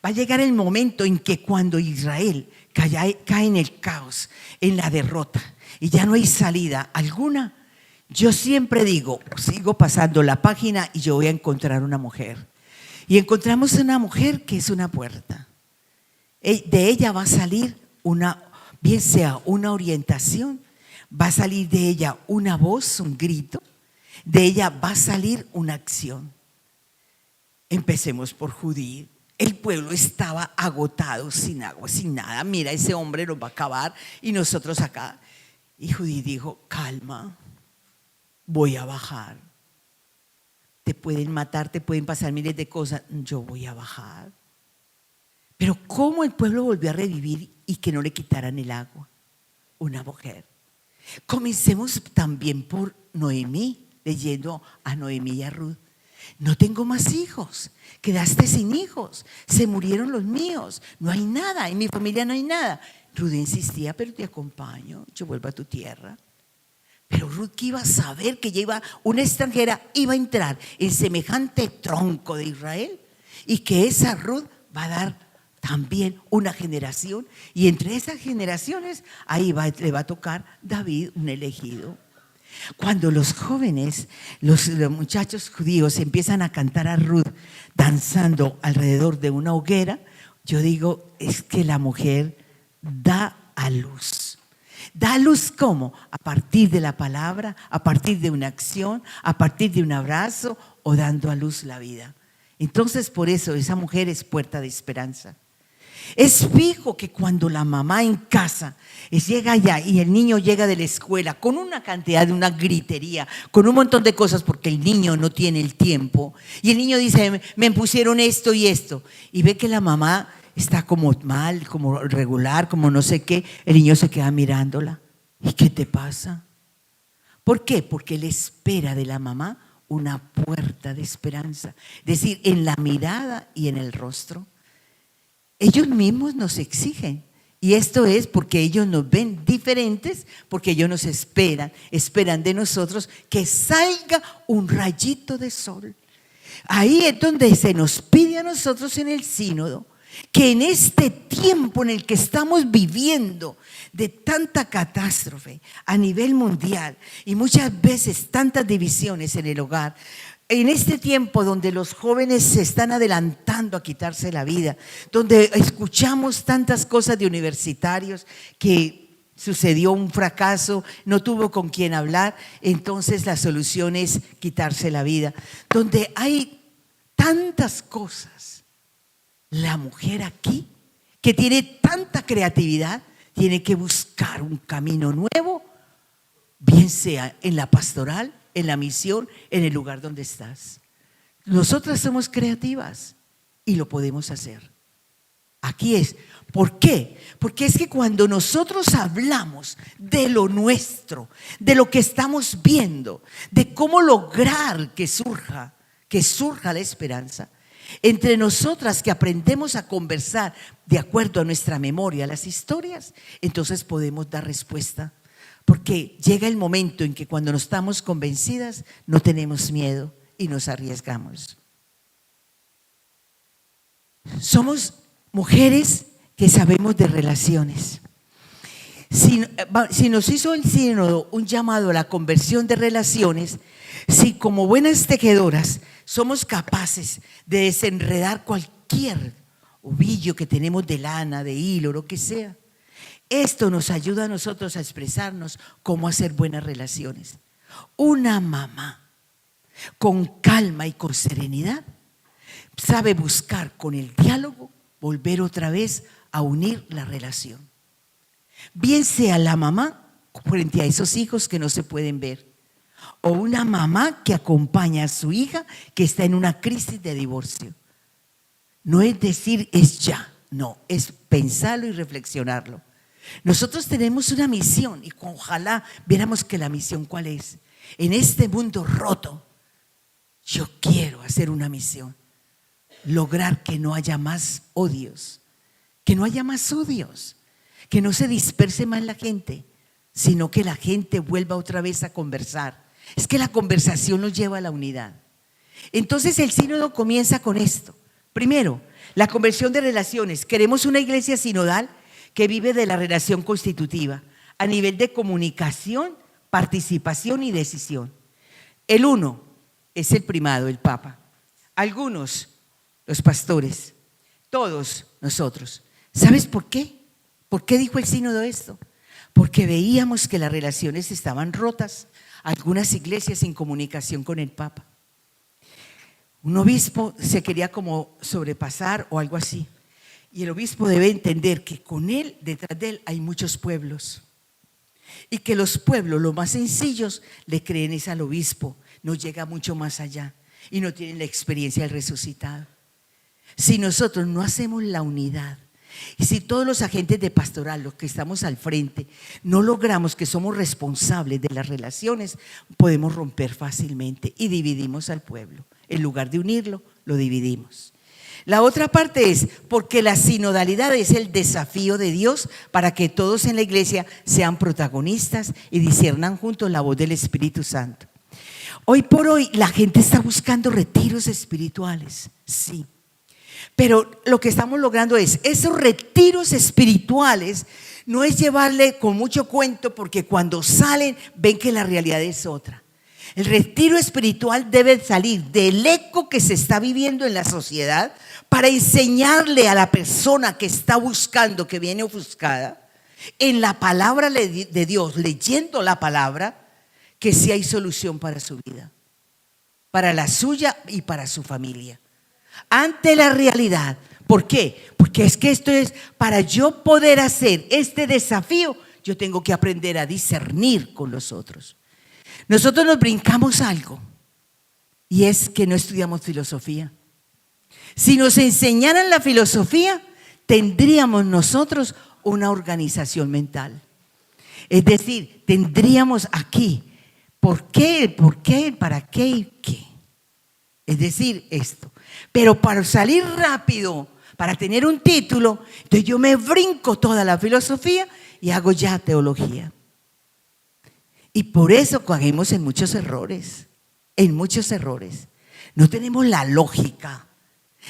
va a llegar el momento en que cuando Israel cae en el caos, en la derrota y ya no hay salida alguna, yo siempre digo, sigo pasando la página y yo voy a encontrar una mujer. Y encontramos una mujer que es una puerta. De ella va a salir bien sea una orientación, va a salir de ella una voz, un grito, de ella va a salir una acción. Empecemos por Judí. El pueblo estaba agotado, sin agua, sin nada. Mira, ese hombre nos va a acabar y nosotros acá. Y Judí dijo, calma, voy a bajar. Te pueden matar, te pueden pasar miles de cosas, yo voy a bajar. Pero ¿cómo el pueblo volvió a revivir y que no le quitaran el agua? Una mujer. Comencemos también por Noemí, leyendo a Noemí y a Ruth. No tengo más hijos, quedaste sin hijos, se murieron los míos, no hay nada, en mi familia no hay nada. Ruth insistía, pero te acompaño, yo vuelvo a tu tierra. Pero Ruth, que iba a saber que una extranjera iba a entrar en semejante tronco de Israel y que esa Ruth va a dar también una generación, y entre esas generaciones ahí le va a tocar David, un elegido. Cuando los jóvenes, los muchachos judíos empiezan a cantar a Ruth danzando alrededor de una hoguera, yo digo, es que la mujer da a luz. ¿Da a luz cómo? A partir de la palabra, a partir de una acción, a partir de un abrazo o dando a luz la vida. Entonces, por eso esa mujer es puerta de esperanza. Es fijo que cuando la mamá en casa llega allá y el niño llega de la escuela con una cantidad de una gritería, con un montón de cosas porque el niño no tiene el tiempo, y el niño dice, me pusieron esto y esto, y ve que la mamá está como mal, como regular, como no sé qué, el niño se queda mirándola. ¿Y qué te pasa? ¿Por qué? Porque él espera de la mamá una puerta de esperanza, es decir, en la mirada y en el rostro. Ellos mismos nos exigen, y esto es porque ellos nos ven diferentes, porque ellos nos esperan de nosotros que salga un rayito de sol. Ahí es donde se nos pide a nosotros en el sínodo que en este tiempo en el que estamos viviendo de tanta catástrofe a nivel mundial y muchas veces tantas divisiones en el hogar, en este tiempo donde los jóvenes se están adelantando a quitarse la vida, donde escuchamos tantas cosas de universitarios que sucedió un fracaso, no tuvo con quién hablar, entonces la solución es quitarse la vida, donde hay tantas cosas, la mujer aquí, que tiene tanta creatividad, tiene que buscar un camino nuevo, bien sea en la pastoral, en la misión, en el lugar donde estás. Nosotras somos creativas y lo podemos hacer. Aquí es. ¿Por qué? Porque es que cuando nosotros hablamos de lo nuestro, de lo que estamos viendo, de cómo lograr que surja la esperanza, entre nosotras que aprendemos a conversar de acuerdo a nuestra memoria, las historias, entonces podemos dar respuesta. Porque llega el momento en que cuando nos estamos convencidas no tenemos miedo y nos arriesgamos. Somos mujeres que sabemos de relaciones. Si nos hizo el sínodo un llamado a la conversión de relaciones, si como buenas tejedoras somos capaces de desenredar cualquier ovillo que tenemos de lana, de hilo, lo que sea, esto nos ayuda a nosotros a expresarnos cómo hacer buenas relaciones. Una mamá con calma y con serenidad sabe buscar con el diálogo volver otra vez a unir la relación. Bien sea la mamá frente a esos hijos que no se pueden ver, o una mamá que acompaña a su hija que está en una crisis de divorcio. No es decir, es ya, no, es pensarlo y reflexionarlo. Nosotros tenemos una misión y ojalá viéramos que la misión ¿cuál es? En este mundo roto, yo quiero hacer una misión, lograr que no haya más odios, que no haya más odios, que no se disperse más la gente, sino que la gente vuelva otra vez a conversar. Es que la conversación nos lleva a la unidad. Entonces el sínodo comienza con esto. Primero, la conversión de relaciones. Queremos una iglesia sinodal que vive de la relación constitutiva a nivel de comunicación, participación y decisión. El uno es el primado, el Papa. Algunos, los pastores, todos nosotros. ¿Sabes por qué? ¿Por qué dijo el sínodo esto? Porque veíamos que las relaciones estaban rotas, algunas iglesias sin comunicación con el Papa. Un obispo se quería como sobrepasar o algo así. Y el obispo debe entender que con él, detrás de él, hay muchos pueblos. Y que los pueblos, los más sencillos, le creen es al obispo. No llega mucho más allá y no tienen la experiencia del resucitado. Si nosotros no hacemos la unidad, y si todos los agentes de pastoral, los que estamos al frente, no logramos que somos responsables de las relaciones, podemos romper fácilmente y dividimos al pueblo. En lugar de unirlo, lo dividimos. La otra parte es porque la sinodalidad es el desafío de Dios para que todos en la iglesia sean protagonistas y disciernan juntos la voz del Espíritu Santo. Hoy por hoy la gente está buscando retiros espirituales, sí. Pero lo que estamos logrando es, esos retiros espirituales no es llevarle con mucho cuento porque cuando salen ven que la realidad es otra. El retiro espiritual debe salir del eco que se está viviendo en la sociedad para enseñarle a la persona que está buscando, que viene ofuscada, en la palabra de Dios, leyendo la palabra, que sí hay solución para su vida, para la suya y para su familia. Ante la realidad. ¿Por qué? Porque es que esto es, para yo poder hacer este desafío, yo tengo que aprender a discernir con los otros. Nosotros nos brincamos algo y es que no estudiamos filosofía. Si nos enseñaran la filosofía, tendríamos nosotros una organización mental. Es decir, tendríamos aquí, ¿por qué? ¿Por qué? ¿Para qué? ¿Y qué? Es decir, esto. Pero para salir rápido, para tener un título, entonces yo me brinco toda la filosofía y hago ya teología. Y por eso caemos en muchos errores, No tenemos la lógica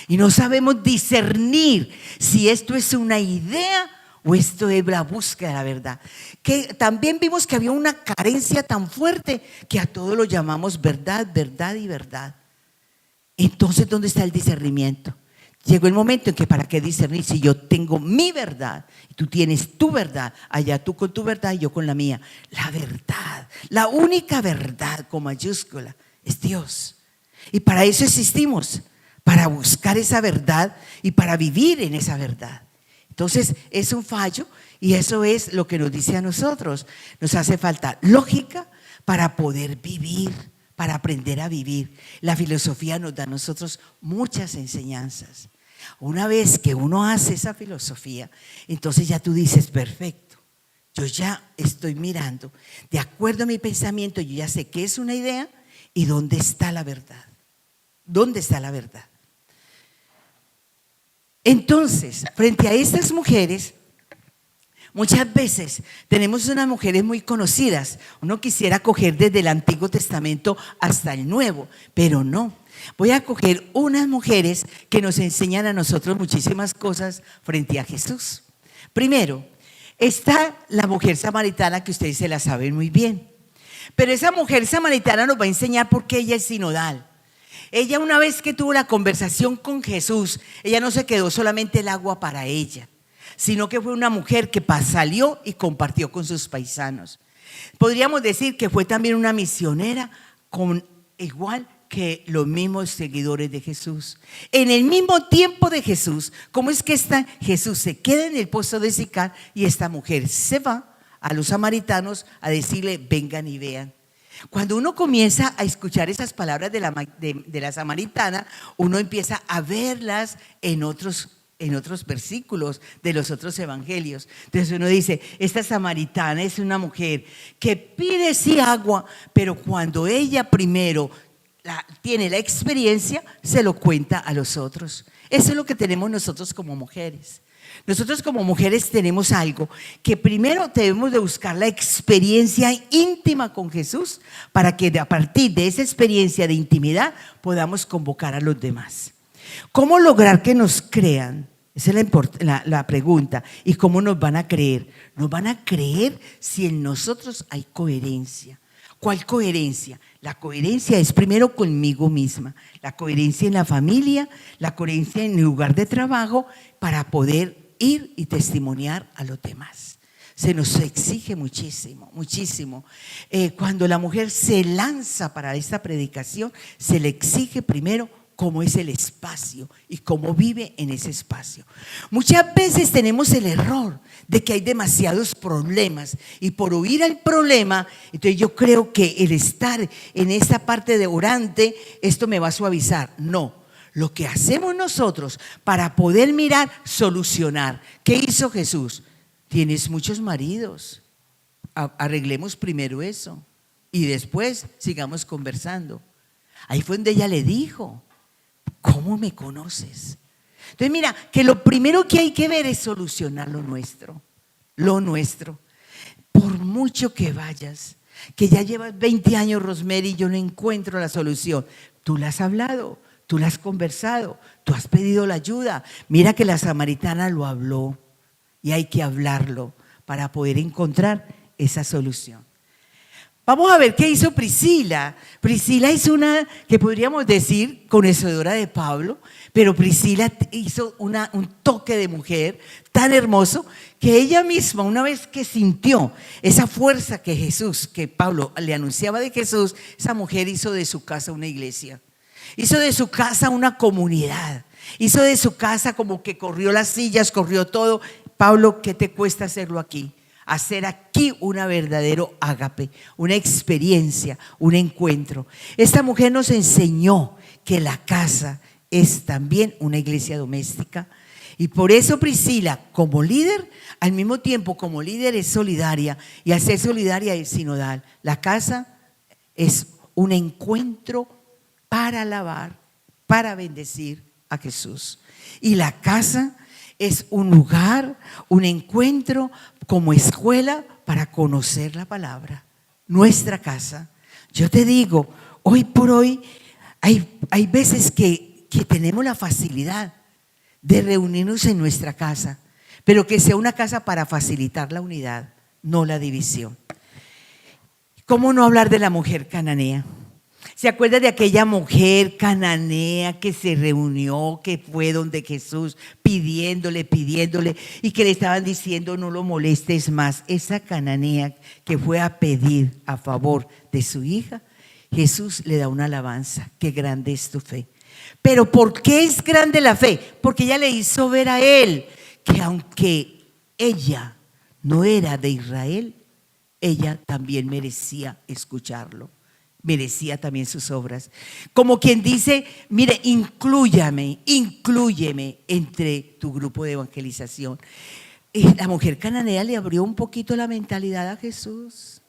y no sabemos discernir si esto es una idea o esto es la búsqueda de la verdad. Que también vimos que había una carencia tan fuerte que a todo lo llamamos verdad, verdad y verdad. Entonces, ¿dónde está el discernimiento? Llegó el momento en que ¿para qué discernir si yo tengo mi verdad y tú tienes tu verdad? Allá tú con tu verdad y yo con la mía. La verdad, la única verdad con mayúscula es Dios. Y para eso existimos, para buscar esa verdad y para vivir en esa verdad. Entonces es un fallo y eso es lo que nos dice a nosotros. Nos hace falta lógica para poder vivir, para aprender a vivir. La filosofía nos da a nosotros muchas enseñanzas. Una vez que uno hace esa filosofía, entonces ya tú dices, perfecto, yo ya estoy mirando, de acuerdo a mi pensamiento, yo ya sé qué es una idea y dónde está la verdad. ¿Dónde está la verdad? Entonces, frente a estas mujeres, muchas veces tenemos unas mujeres muy conocidas. Uno quisiera coger desde el Antiguo Testamento hasta el Nuevo, pero no. Voy a coger unas mujeres que nos enseñan a nosotros muchísimas cosas frente a Jesús. Primero, está la mujer samaritana que ustedes se la saben muy bien. Pero esa mujer samaritana nos va a enseñar por qué ella es sinodal. Ella, una vez que tuvo la conversación con Jesús, ella no se quedó solamente el agua para ella, sino que fue una mujer que salió y compartió con sus paisanos. Podríamos decir que fue también una misionera con igual que los mismos seguidores de Jesús. En el mismo tiempo de Jesús, ¿cómo es que Jesús se queda en el pozo de Sicar y esta mujer se va a los samaritanos a decirle, vengan y vean? Cuando uno comienza a escuchar esas palabras de la samaritana, uno empieza a verlas en otros versículos de los otros evangelios. Entonces uno dice, esta samaritana es una mujer que pide sí agua, pero cuando ella primero tiene la experiencia, se lo cuenta a los otros. Eso es lo que tenemos nosotros como mujeres. Nosotros como mujeres tenemos algo que primero debemos de buscar la experiencia íntima con Jesús para que a partir de esa experiencia de intimidad podamos convocar a los demás. ¿Cómo lograr que nos crean? Esa es la pregunta. ¿Y cómo nos van a creer? Nos van a creer si en nosotros hay coherencia. ¿Cuál coherencia? La coherencia es primero conmigo misma, la coherencia en la familia, la coherencia en el lugar de trabajo para poder ir y testimoniar a los demás. Se nos exige muchísimo, muchísimo. Cuando la mujer se lanza para esta predicación, se le exige primero cómo es el espacio y cómo vive en ese espacio. Muchas veces tenemos el error de que hay demasiados problemas y por huir al problema, entonces yo creo que el estar en esa parte de orante, esto me va a suavizar. No, lo que hacemos nosotros para poder mirar, solucionar. ¿Qué hizo Jesús? Tienes muchos maridos, arreglemos primero eso y después sigamos conversando. Ahí fue donde ella le dijo, ¿cómo me conoces? Entonces mira, que lo primero que hay que ver es solucionar lo nuestro. Lo nuestro. Por mucho que vayas, que ya llevas 20 años, Rosemary, y yo no encuentro la solución. Tú la has hablado, tú la has conversado, tú has pedido la ayuda. Mira que la samaritana lo habló y hay que hablarlo para poder encontrar esa solución. Vamos a ver qué hizo Priscila. Priscila es una, que podríamos decir, conocedora de Pablo, pero Priscila hizo un toque de mujer tan hermoso que ella misma, una vez que sintió esa fuerza que Pablo le anunciaba de Jesús, esa mujer hizo de su casa una iglesia, hizo de su casa una comunidad, hizo de su casa como que corrió las sillas, corrió todo. Pablo, ¿qué te cuesta hacerlo aquí? Hacer aquí una verdadero ágape, una experiencia, un encuentro. Esta mujer nos enseñó que la casa es también una iglesia doméstica y por eso Priscila, como líder, al mismo tiempo como líder es solidaria y al ser solidaria es sinodal. La casa es un encuentro para alabar, para bendecir a Jesús. Y la casa es un lugar, un encuentro como escuela para conocer la palabra. Nuestra casa. Yo te digo, hoy por hoy hay veces que tenemos la facilidad de reunirnos en nuestra casa, pero que sea una casa para facilitar la unidad, no la división. ¿Cómo no hablar de la mujer cananea? ¿Se acuerda de aquella mujer cananea que se reunió, que fue donde Jesús pidiéndole y que le estaban diciendo no lo molestes más? Esa cananea que fue a pedir a favor de su hija, Jesús le da una alabanza. Qué grande es tu fe. Pero ¿por qué es grande la fe? Porque ella le hizo ver a él que aunque ella no era de Israel, ella también merecía escucharlo. Merecía también sus obras. Como quien dice, mire, inclúyeme entre tu grupo de evangelización. Y la mujer cananea le abrió un poquito la mentalidad a Jesús.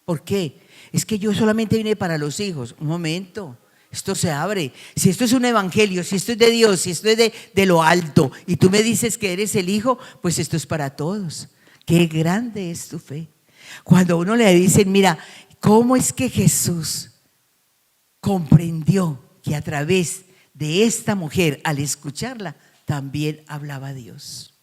¿Por qué? Es que yo solamente vine para los hijos. Un momento, esto se abre. Si esto es un evangelio, si esto es de Dios, si esto es de lo alto y tú me dices que eres el hijo, pues esto es para todos. Qué grande es tu fe. Cuando a uno le dicen, mira, ¿cómo es que Jesús comprendió que a través de esta mujer, al escucharla, también hablaba Dios?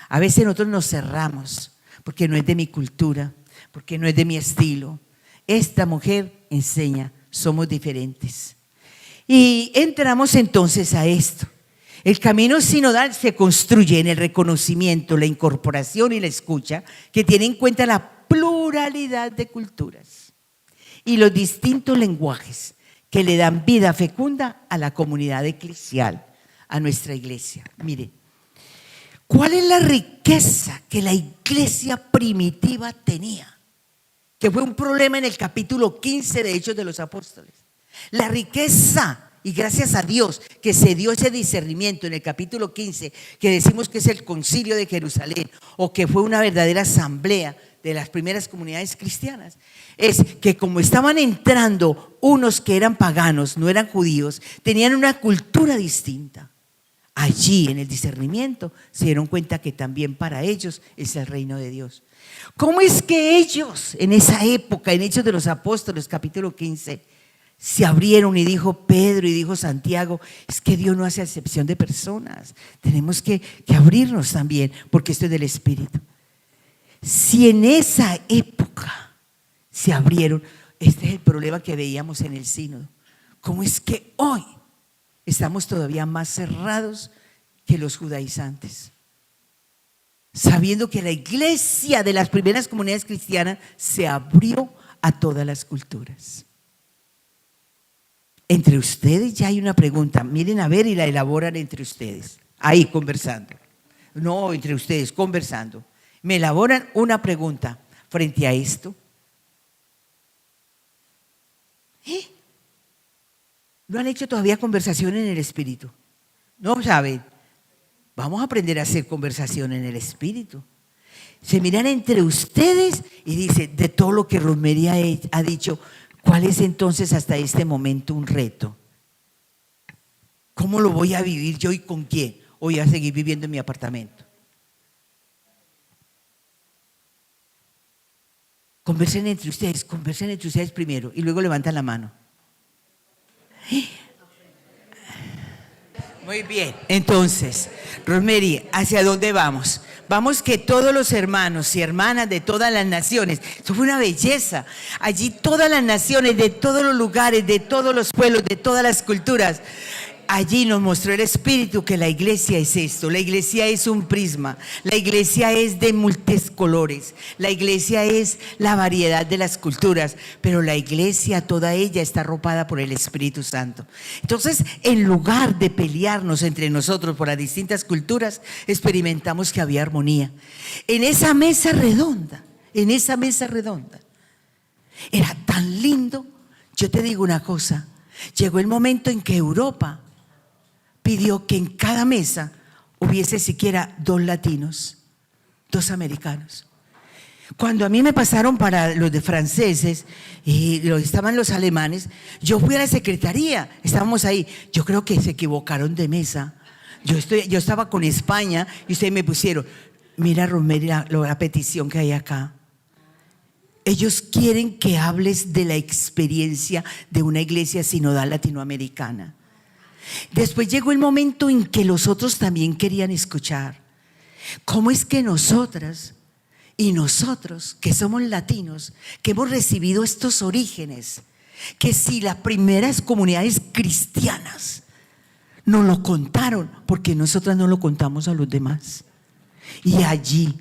A veces nosotros nos cerramos porque no es de mi cultura, porque no es de mi estilo. Esta mujer enseña, somos diferentes. Y entramos entonces a esto. El camino sinodal se construye en el reconocimiento, la incorporación y la escucha que tiene en cuenta la pluralidad de culturas y los distintos lenguajes que le dan vida fecunda a la comunidad eclesial, a nuestra iglesia. Mire, ¿cuál es la riqueza que la iglesia primitiva tenía? Que fue un problema en el capítulo 15 de Hechos de los Apóstoles. La riqueza, y gracias a Dios que se dio ese discernimiento en el capítulo 15, que decimos que es el concilio de Jerusalén, o que fue una verdadera asamblea de las primeras comunidades cristianas, es que como estaban entrando unos que eran paganos, no eran judíos, tenían una cultura distinta. Allí en el discernimiento se dieron cuenta que también para ellos es el reino de Dios. ¿Cómo es que ellos en esa época, en Hechos de los Apóstoles, capítulo 15, se abrieron y dijo Pedro y dijo Santiago, es que Dios no hace excepción de personas, tenemos que abrirnos también, porque esto es del Espíritu? Si en esa época se abrieron, este es el problema que veíamos en el sínodo. ¿Cómo es que hoy estamos todavía más cerrados que los judaizantes? Sabiendo que la iglesia de las primeras comunidades cristianas se abrió a todas las culturas. Entre ustedes ya hay una pregunta, miren a ver y la elaboran entre ustedes, ahí conversando. No, entre ustedes conversando. Me elaboran una pregunta frente a esto. ¿No han hecho todavía conversación en el Espíritu? ¿No saben? Vamos a aprender a hacer conversación en el Espíritu. Se miran entre ustedes y dicen, de todo lo que Rosemary ha dicho, ¿cuál es entonces hasta este momento un reto? ¿Cómo lo voy a vivir yo y con quién? ¿O voy a seguir viviendo en mi apartamento? Conversen entre ustedes primero y luego levantan la mano. Muy bien, entonces, Rosemary, ¿hacia dónde vamos? Vamos que todos los hermanos y hermanas de todas las naciones, eso fue una belleza, allí todas las naciones, de todos los lugares, de todos los pueblos, de todas las culturas, allí nos mostró el Espíritu que la iglesia es esto, la iglesia es un prisma, la iglesia es de múltiples colores, la iglesia es la variedad de las culturas, pero la iglesia toda ella está arropada por el Espíritu Santo. Entonces, en lugar de pelearnos entre nosotros por las distintas culturas, experimentamos que había armonía. En esa mesa redonda, era tan lindo. Yo te digo una cosa, llegó el momento en que Europa pidió que en cada mesa hubiese siquiera 2 latinos, 2 americanos. Cuando a mí me pasaron para los de franceses y estaban los alemanes, yo fui a la secretaría, estábamos ahí. Yo creo que se equivocaron de mesa. Yo estaba con España y ustedes me pusieron, mira Rosemary, la petición que hay acá. Ellos quieren que hables de la experiencia de una iglesia sinodal latinoamericana. Después llegó el momento en que los otros también querían escuchar. ¿Cómo es que nosotras y nosotros, que somos latinos, que hemos recibido estos orígenes, que si las primeras comunidades cristianas nos lo contaron, porque nosotras no lo contamos a los demás? Y allí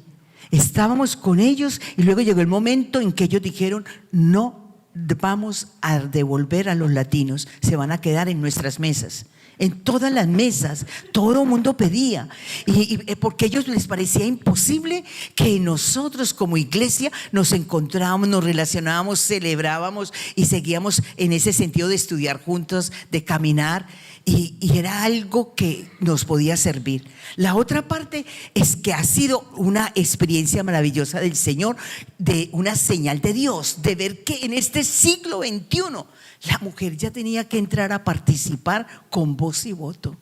estábamos con ellos y luego llegó el momento en que ellos dijeron, no vamos a devolver a los latinos, se van a quedar en nuestras mesas. En todas las mesas, todo el mundo pedía, y porque a ellos les parecía imposible que nosotros como iglesia nos encontrábamos, nos relacionábamos, celebrábamos y seguíamos en ese sentido de estudiar juntos, de caminar, y era algo que nos podía servir. La otra parte es que ha sido una experiencia maravillosa del Señor, de una señal de Dios, de ver que en este siglo XXI la mujer ya tenía que entrar a participar con voz y voto.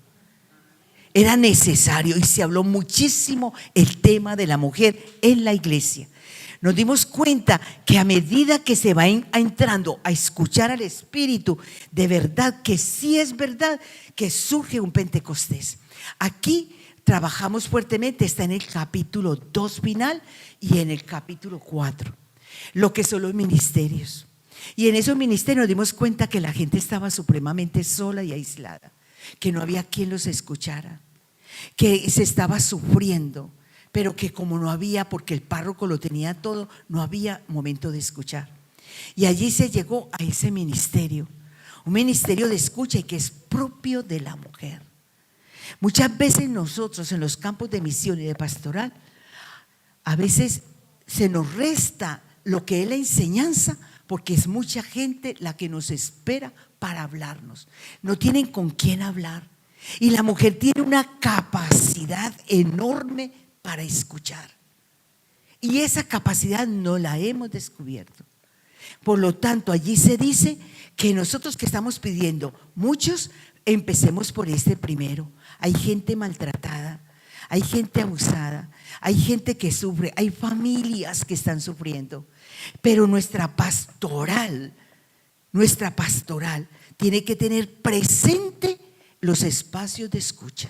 Era necesario y se habló muchísimo el tema de la mujer en la iglesia. Nos dimos cuenta que a medida que se va entrando a escuchar al Espíritu, de verdad que sí es verdad que surge un Pentecostés. Aquí trabajamos fuertemente, está en el capítulo 2 final y en el capítulo 4, lo que son los ministerios. Y en esos ministerios nos dimos cuenta que la gente estaba supremamente sola y aislada, que no había quien los escuchara, que se estaba sufriendo, pero que como no había, porque el párroco lo tenía todo, no había momento de escuchar. Y allí se llegó a ese ministerio, un ministerio de escucha y que es propio de la mujer. Muchas veces nosotros en los campos de misión y de pastoral, a veces se nos resta lo que es la enseñanza, porque es mucha gente la que nos espera para hablarnos. No tienen con quién hablar. Y la mujer tiene una capacidad enorme para escuchar. Y esa capacidad no la hemos descubierto. Por lo tanto, allí se dice que nosotros que estamos pidiendo, muchos empecemos por este primero. Hay gente maltratada, hay gente abusada, hay gente que sufre, hay familias que están sufriendo. Pero nuestra pastoral tiene que tener presente los espacios de escucha.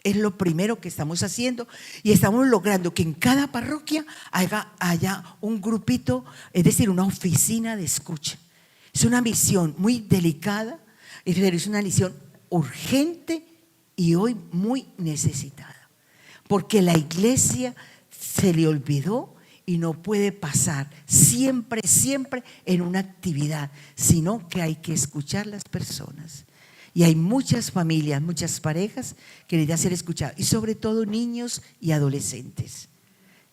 Es lo primero que estamos haciendo y estamos logrando que en cada parroquia haya un grupito, es decir, una oficina de escucha. Es una misión muy delicada, es una misión urgente y hoy muy necesitada, porque la iglesia se le olvidó y no puede pasar siempre en una actividad, sino que hay que escuchar las personas. Y hay muchas familias, muchas parejas que necesitan ser escuchadas, y sobre todo niños y adolescentes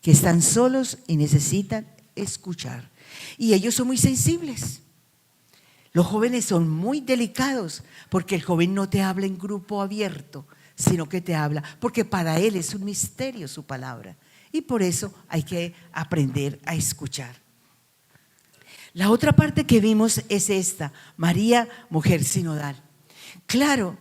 que están solos y necesitan escuchar. Y ellos son muy sensibles. Los jóvenes son muy delicados, porque el joven no te habla en grupo abierto, sino que te habla, porque para él es un misterio su palabra. Y por eso hay que aprender a escuchar. La otra parte que vimos es esta: María, mujer sinodal. Claro,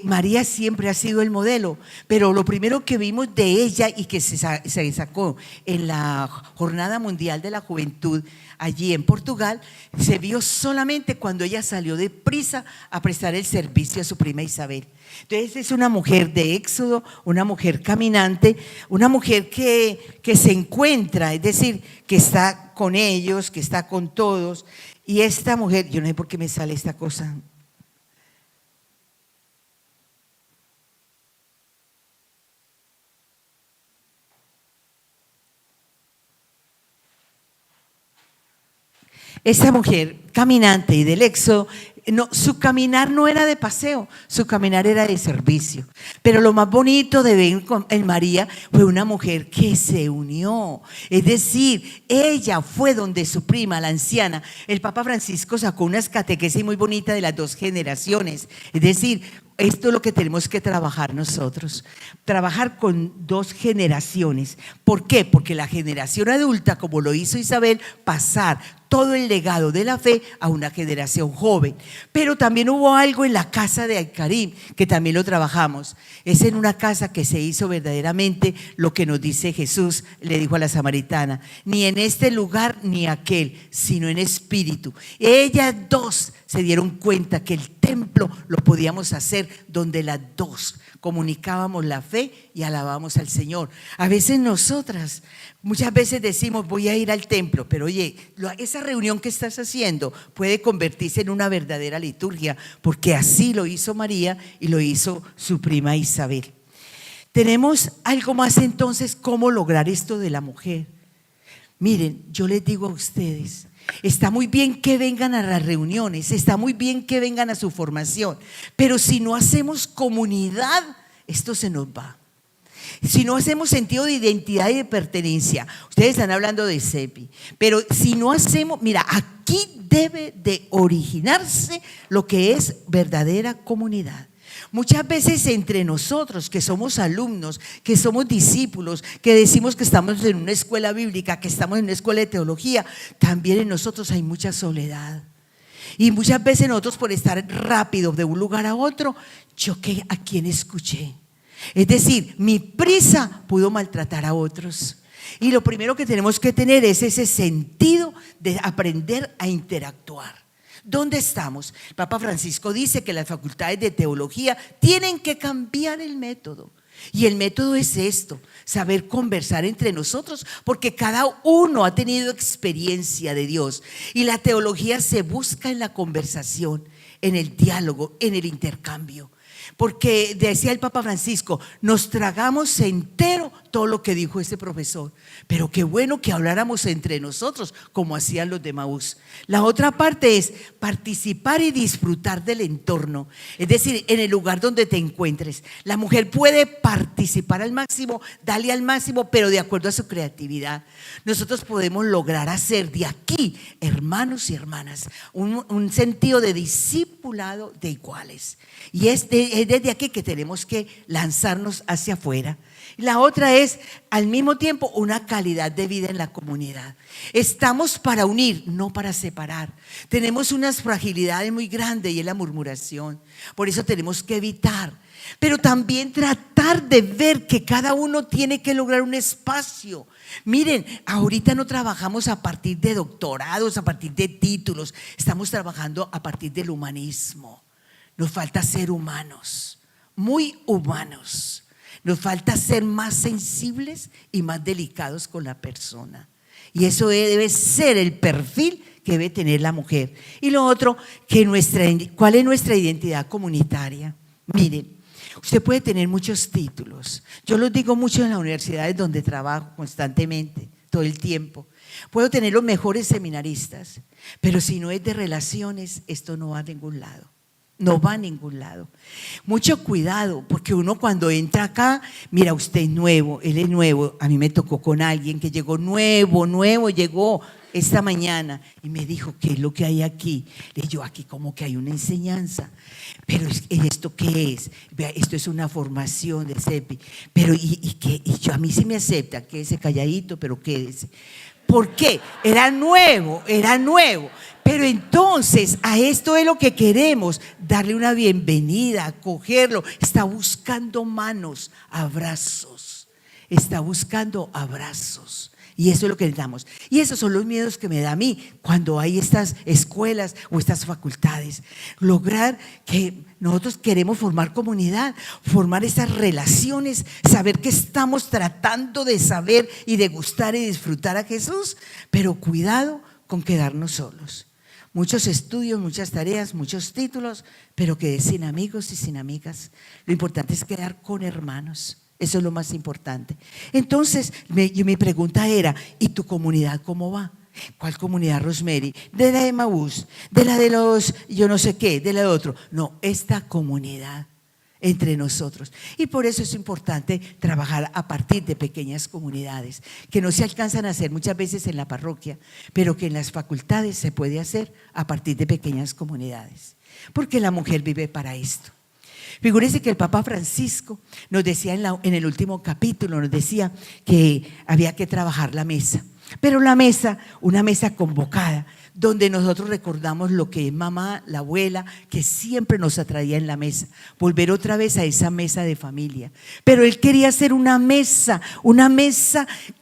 María siempre ha sido el modelo, pero lo primero que vimos de ella y que se sacó en la Jornada Mundial de la Juventud allí en Portugal, se vio solamente cuando ella salió deprisa a prestar el servicio a su prima Isabel. Entonces es una mujer de éxodo, una mujer caminante, una mujer que se encuentra, es decir, que está con ellos, que está con todos. Y esta mujer, yo no sé por qué me sale esta cosa. Esa mujer caminante y del éxodo, no, su caminar no era de paseo, su caminar era de servicio. Pero lo más bonito de ver en María fue una mujer que se unió. Es decir, ella fue donde su prima, la anciana. El Papa Francisco sacó unas catequesis muy bonitas de las dos generaciones. Es decir, esto es lo que tenemos que trabajar nosotros, trabajar con dos generaciones. ¿Por qué? Porque la generación adulta, como lo hizo Isabel, pasar todo el legado de la fe a una generación joven. Pero también hubo algo en la casa de Al-Karim, que también lo trabajamos. Es en una casa que se hizo verdaderamente lo que nos dice Jesús, le dijo a la samaritana: ni en este lugar ni aquel, sino en espíritu. Ellas dos se dieron cuenta que el templo lo podíamos hacer donde las dos comunicábamos la fe y alabamos al Señor. A veces nosotras, muchas veces decimos voy a ir al templo, pero oye, esa reunión que estás haciendo puede convertirse en una verdadera liturgia, porque así lo hizo María y lo hizo su prima Isabel. Tenemos algo más entonces, ¿cómo lograr esto de la mujer? Miren, yo les digo a ustedes, está muy bien que vengan a las reuniones, está muy bien que vengan a su formación, pero si no hacemos comunidad, esto se nos va. Si no hacemos sentido de identidad y de pertenencia, ustedes están hablando de CEPI, pero si no hacemos, mira, aquí debe de originarse lo que es verdadera comunidad. Muchas veces entre nosotros que somos alumnos, que somos discípulos, que decimos que estamos en una escuela bíblica, que estamos en una escuela de teología, también en nosotros hay mucha soledad. Y muchas veces nosotros, por estar rápido de un lugar a otro, choqué a quien escuché. Es decir, mi prisa pudo maltratar a otros. Y lo primero que tenemos que tener es ese sentido de aprender a interactuar. ¿Dónde estamos? El Papa Francisco dice que las facultades de teología tienen que cambiar el método. Y el método es esto: saber conversar entre nosotros, porque cada uno ha tenido experiencia de Dios. Y la teología se busca en la conversación, en el diálogo, en el intercambio. Porque decía el Papa Francisco, nos tragamos entero todo lo que dijo ese profesor, pero qué bueno que habláramos entre nosotros como hacían los de Maús. La otra parte es participar y disfrutar del entorno, es decir, en el lugar donde te encuentres. La mujer puede participar al máximo, darle al máximo, pero de acuerdo a su creatividad. Nosotros podemos lograr hacer de aquí, hermanos y hermanas, un sentido de discipulado de iguales. Y es desde aquí que tenemos que lanzarnos hacia afuera. La otra es, al mismo tiempo, una calidad de vida en la comunidad. Estamos para unir, no para separar. Tenemos unas fragilidades muy grandes y es la murmuración. Por eso tenemos que evitar, pero también tratar de ver que cada uno tiene que lograr un espacio. Miren, ahorita no trabajamos a partir de doctorados, a partir de títulos. Estamos trabajando a partir del humanismo. Nos falta ser humanos, muy humanos. Nos falta ser más sensibles y más delicados con la persona. Y eso debe ser el perfil que debe tener la mujer. Y lo otro, ¿cuál es nuestra identidad comunitaria? Miren, usted puede tener muchos títulos. Yo los digo mucho en las universidades donde trabajo constantemente, todo el tiempo. Puedo tener los mejores seminaristas, pero si no es de relaciones, esto no va a ningún lado. No va a ningún lado. Mucho cuidado, porque uno cuando entra acá, mira, usted es nuevo, él es nuevo. A mí me tocó con alguien que llegó nuevo, llegó esta mañana y me dijo, ¿qué es lo que hay aquí? Le digo, aquí como que hay una enseñanza. Pero ¿esto qué es? Vea, esto es una formación de CEPI. Pero y yo, a mí sí me acepta, quédese calladito, pero quédese. ¿Por qué? Era nuevo. Pero entonces a esto es lo que queremos, darle una bienvenida, acogerlo. Está buscando manos, abrazos. Está buscando abrazos. Y eso es lo que le damos. Y esos son los miedos que me da a mí cuando hay estas escuelas o estas facultades. Lograr que nosotros queremos formar comunidad, formar esas relaciones, saber que estamos tratando de saber y de gustar y disfrutar a Jesús, pero cuidado con quedarnos solos. Muchos estudios, muchas tareas, muchos títulos, pero quedé sin amigos y sin amigas. Lo importante es quedar con hermanos. Eso es lo más importante. Entonces, mi pregunta era, ¿y tu comunidad cómo va? ¿Cuál comunidad, Rosemary? ¿De la de Maús? ¿De la de los yo no sé qué? ¿De la de otro? No, esta comunidad entre nosotros. Y por eso es importante trabajar a partir de pequeñas comunidades que no se alcanzan a hacer muchas veces en la parroquia, pero que en las facultades se puede hacer a partir de pequeñas comunidades. Porque la mujer vive para esto. Figúrese que el Papa Francisco nos decía en el último capítulo, nos decía que había que trabajar la mesa. Pero la mesa, una mesa convocada, donde nosotros recordamos lo que es mamá, la abuela, que siempre nos atraía en la mesa, volver otra vez a esa mesa de familia. Pero él quería hacer una mesa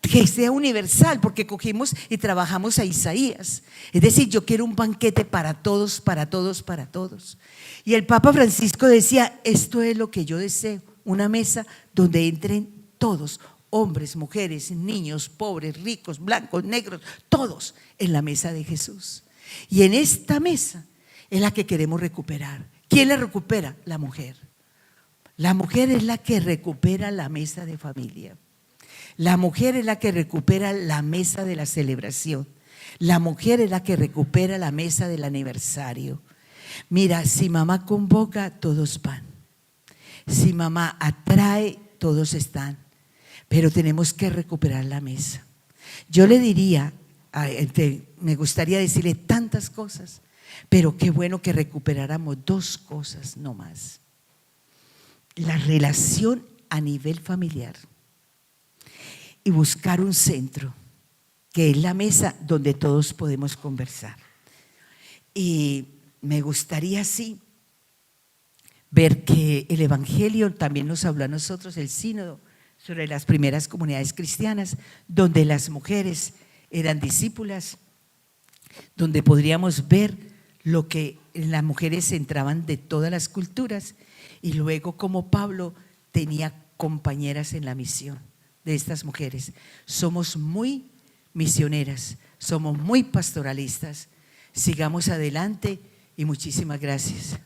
que sea universal, porque cogimos y trabajamos a Isaías. Es decir, yo quiero un banquete para todos, para todos, para todos. Y el Papa Francisco decía, esto es lo que yo deseo, una mesa donde entren todos, hombres, mujeres, niños, pobres, ricos, blancos, negros, todos en la mesa de Jesús. Y en esta mesa es la que queremos recuperar. ¿Quién la recupera? La mujer. La mujer es la que recupera la mesa de familia. La mujer es la que recupera la mesa de la celebración. La mujer es la que recupera la mesa del aniversario. Mira, si mamá convoca, todos van. Si mamá atrae, todos están. Pero tenemos que recuperar la mesa. Yo le diría, me gustaría decirle tantas cosas, pero qué bueno que recuperáramos dos cosas no más. La relación a nivel familiar y buscar un centro, que es la mesa donde todos podemos conversar. Y me gustaría así ver que el Evangelio también nos habló a nosotros, el sínodo, sobre las primeras comunidades cristianas, donde las mujeres eran discípulas, donde podríamos ver lo que las mujeres entraban de todas las culturas y luego como Pablo tenía compañeras en la misión de estas mujeres. Somos muy misioneras, somos muy pastoralistas. Sigamos adelante y muchísimas gracias.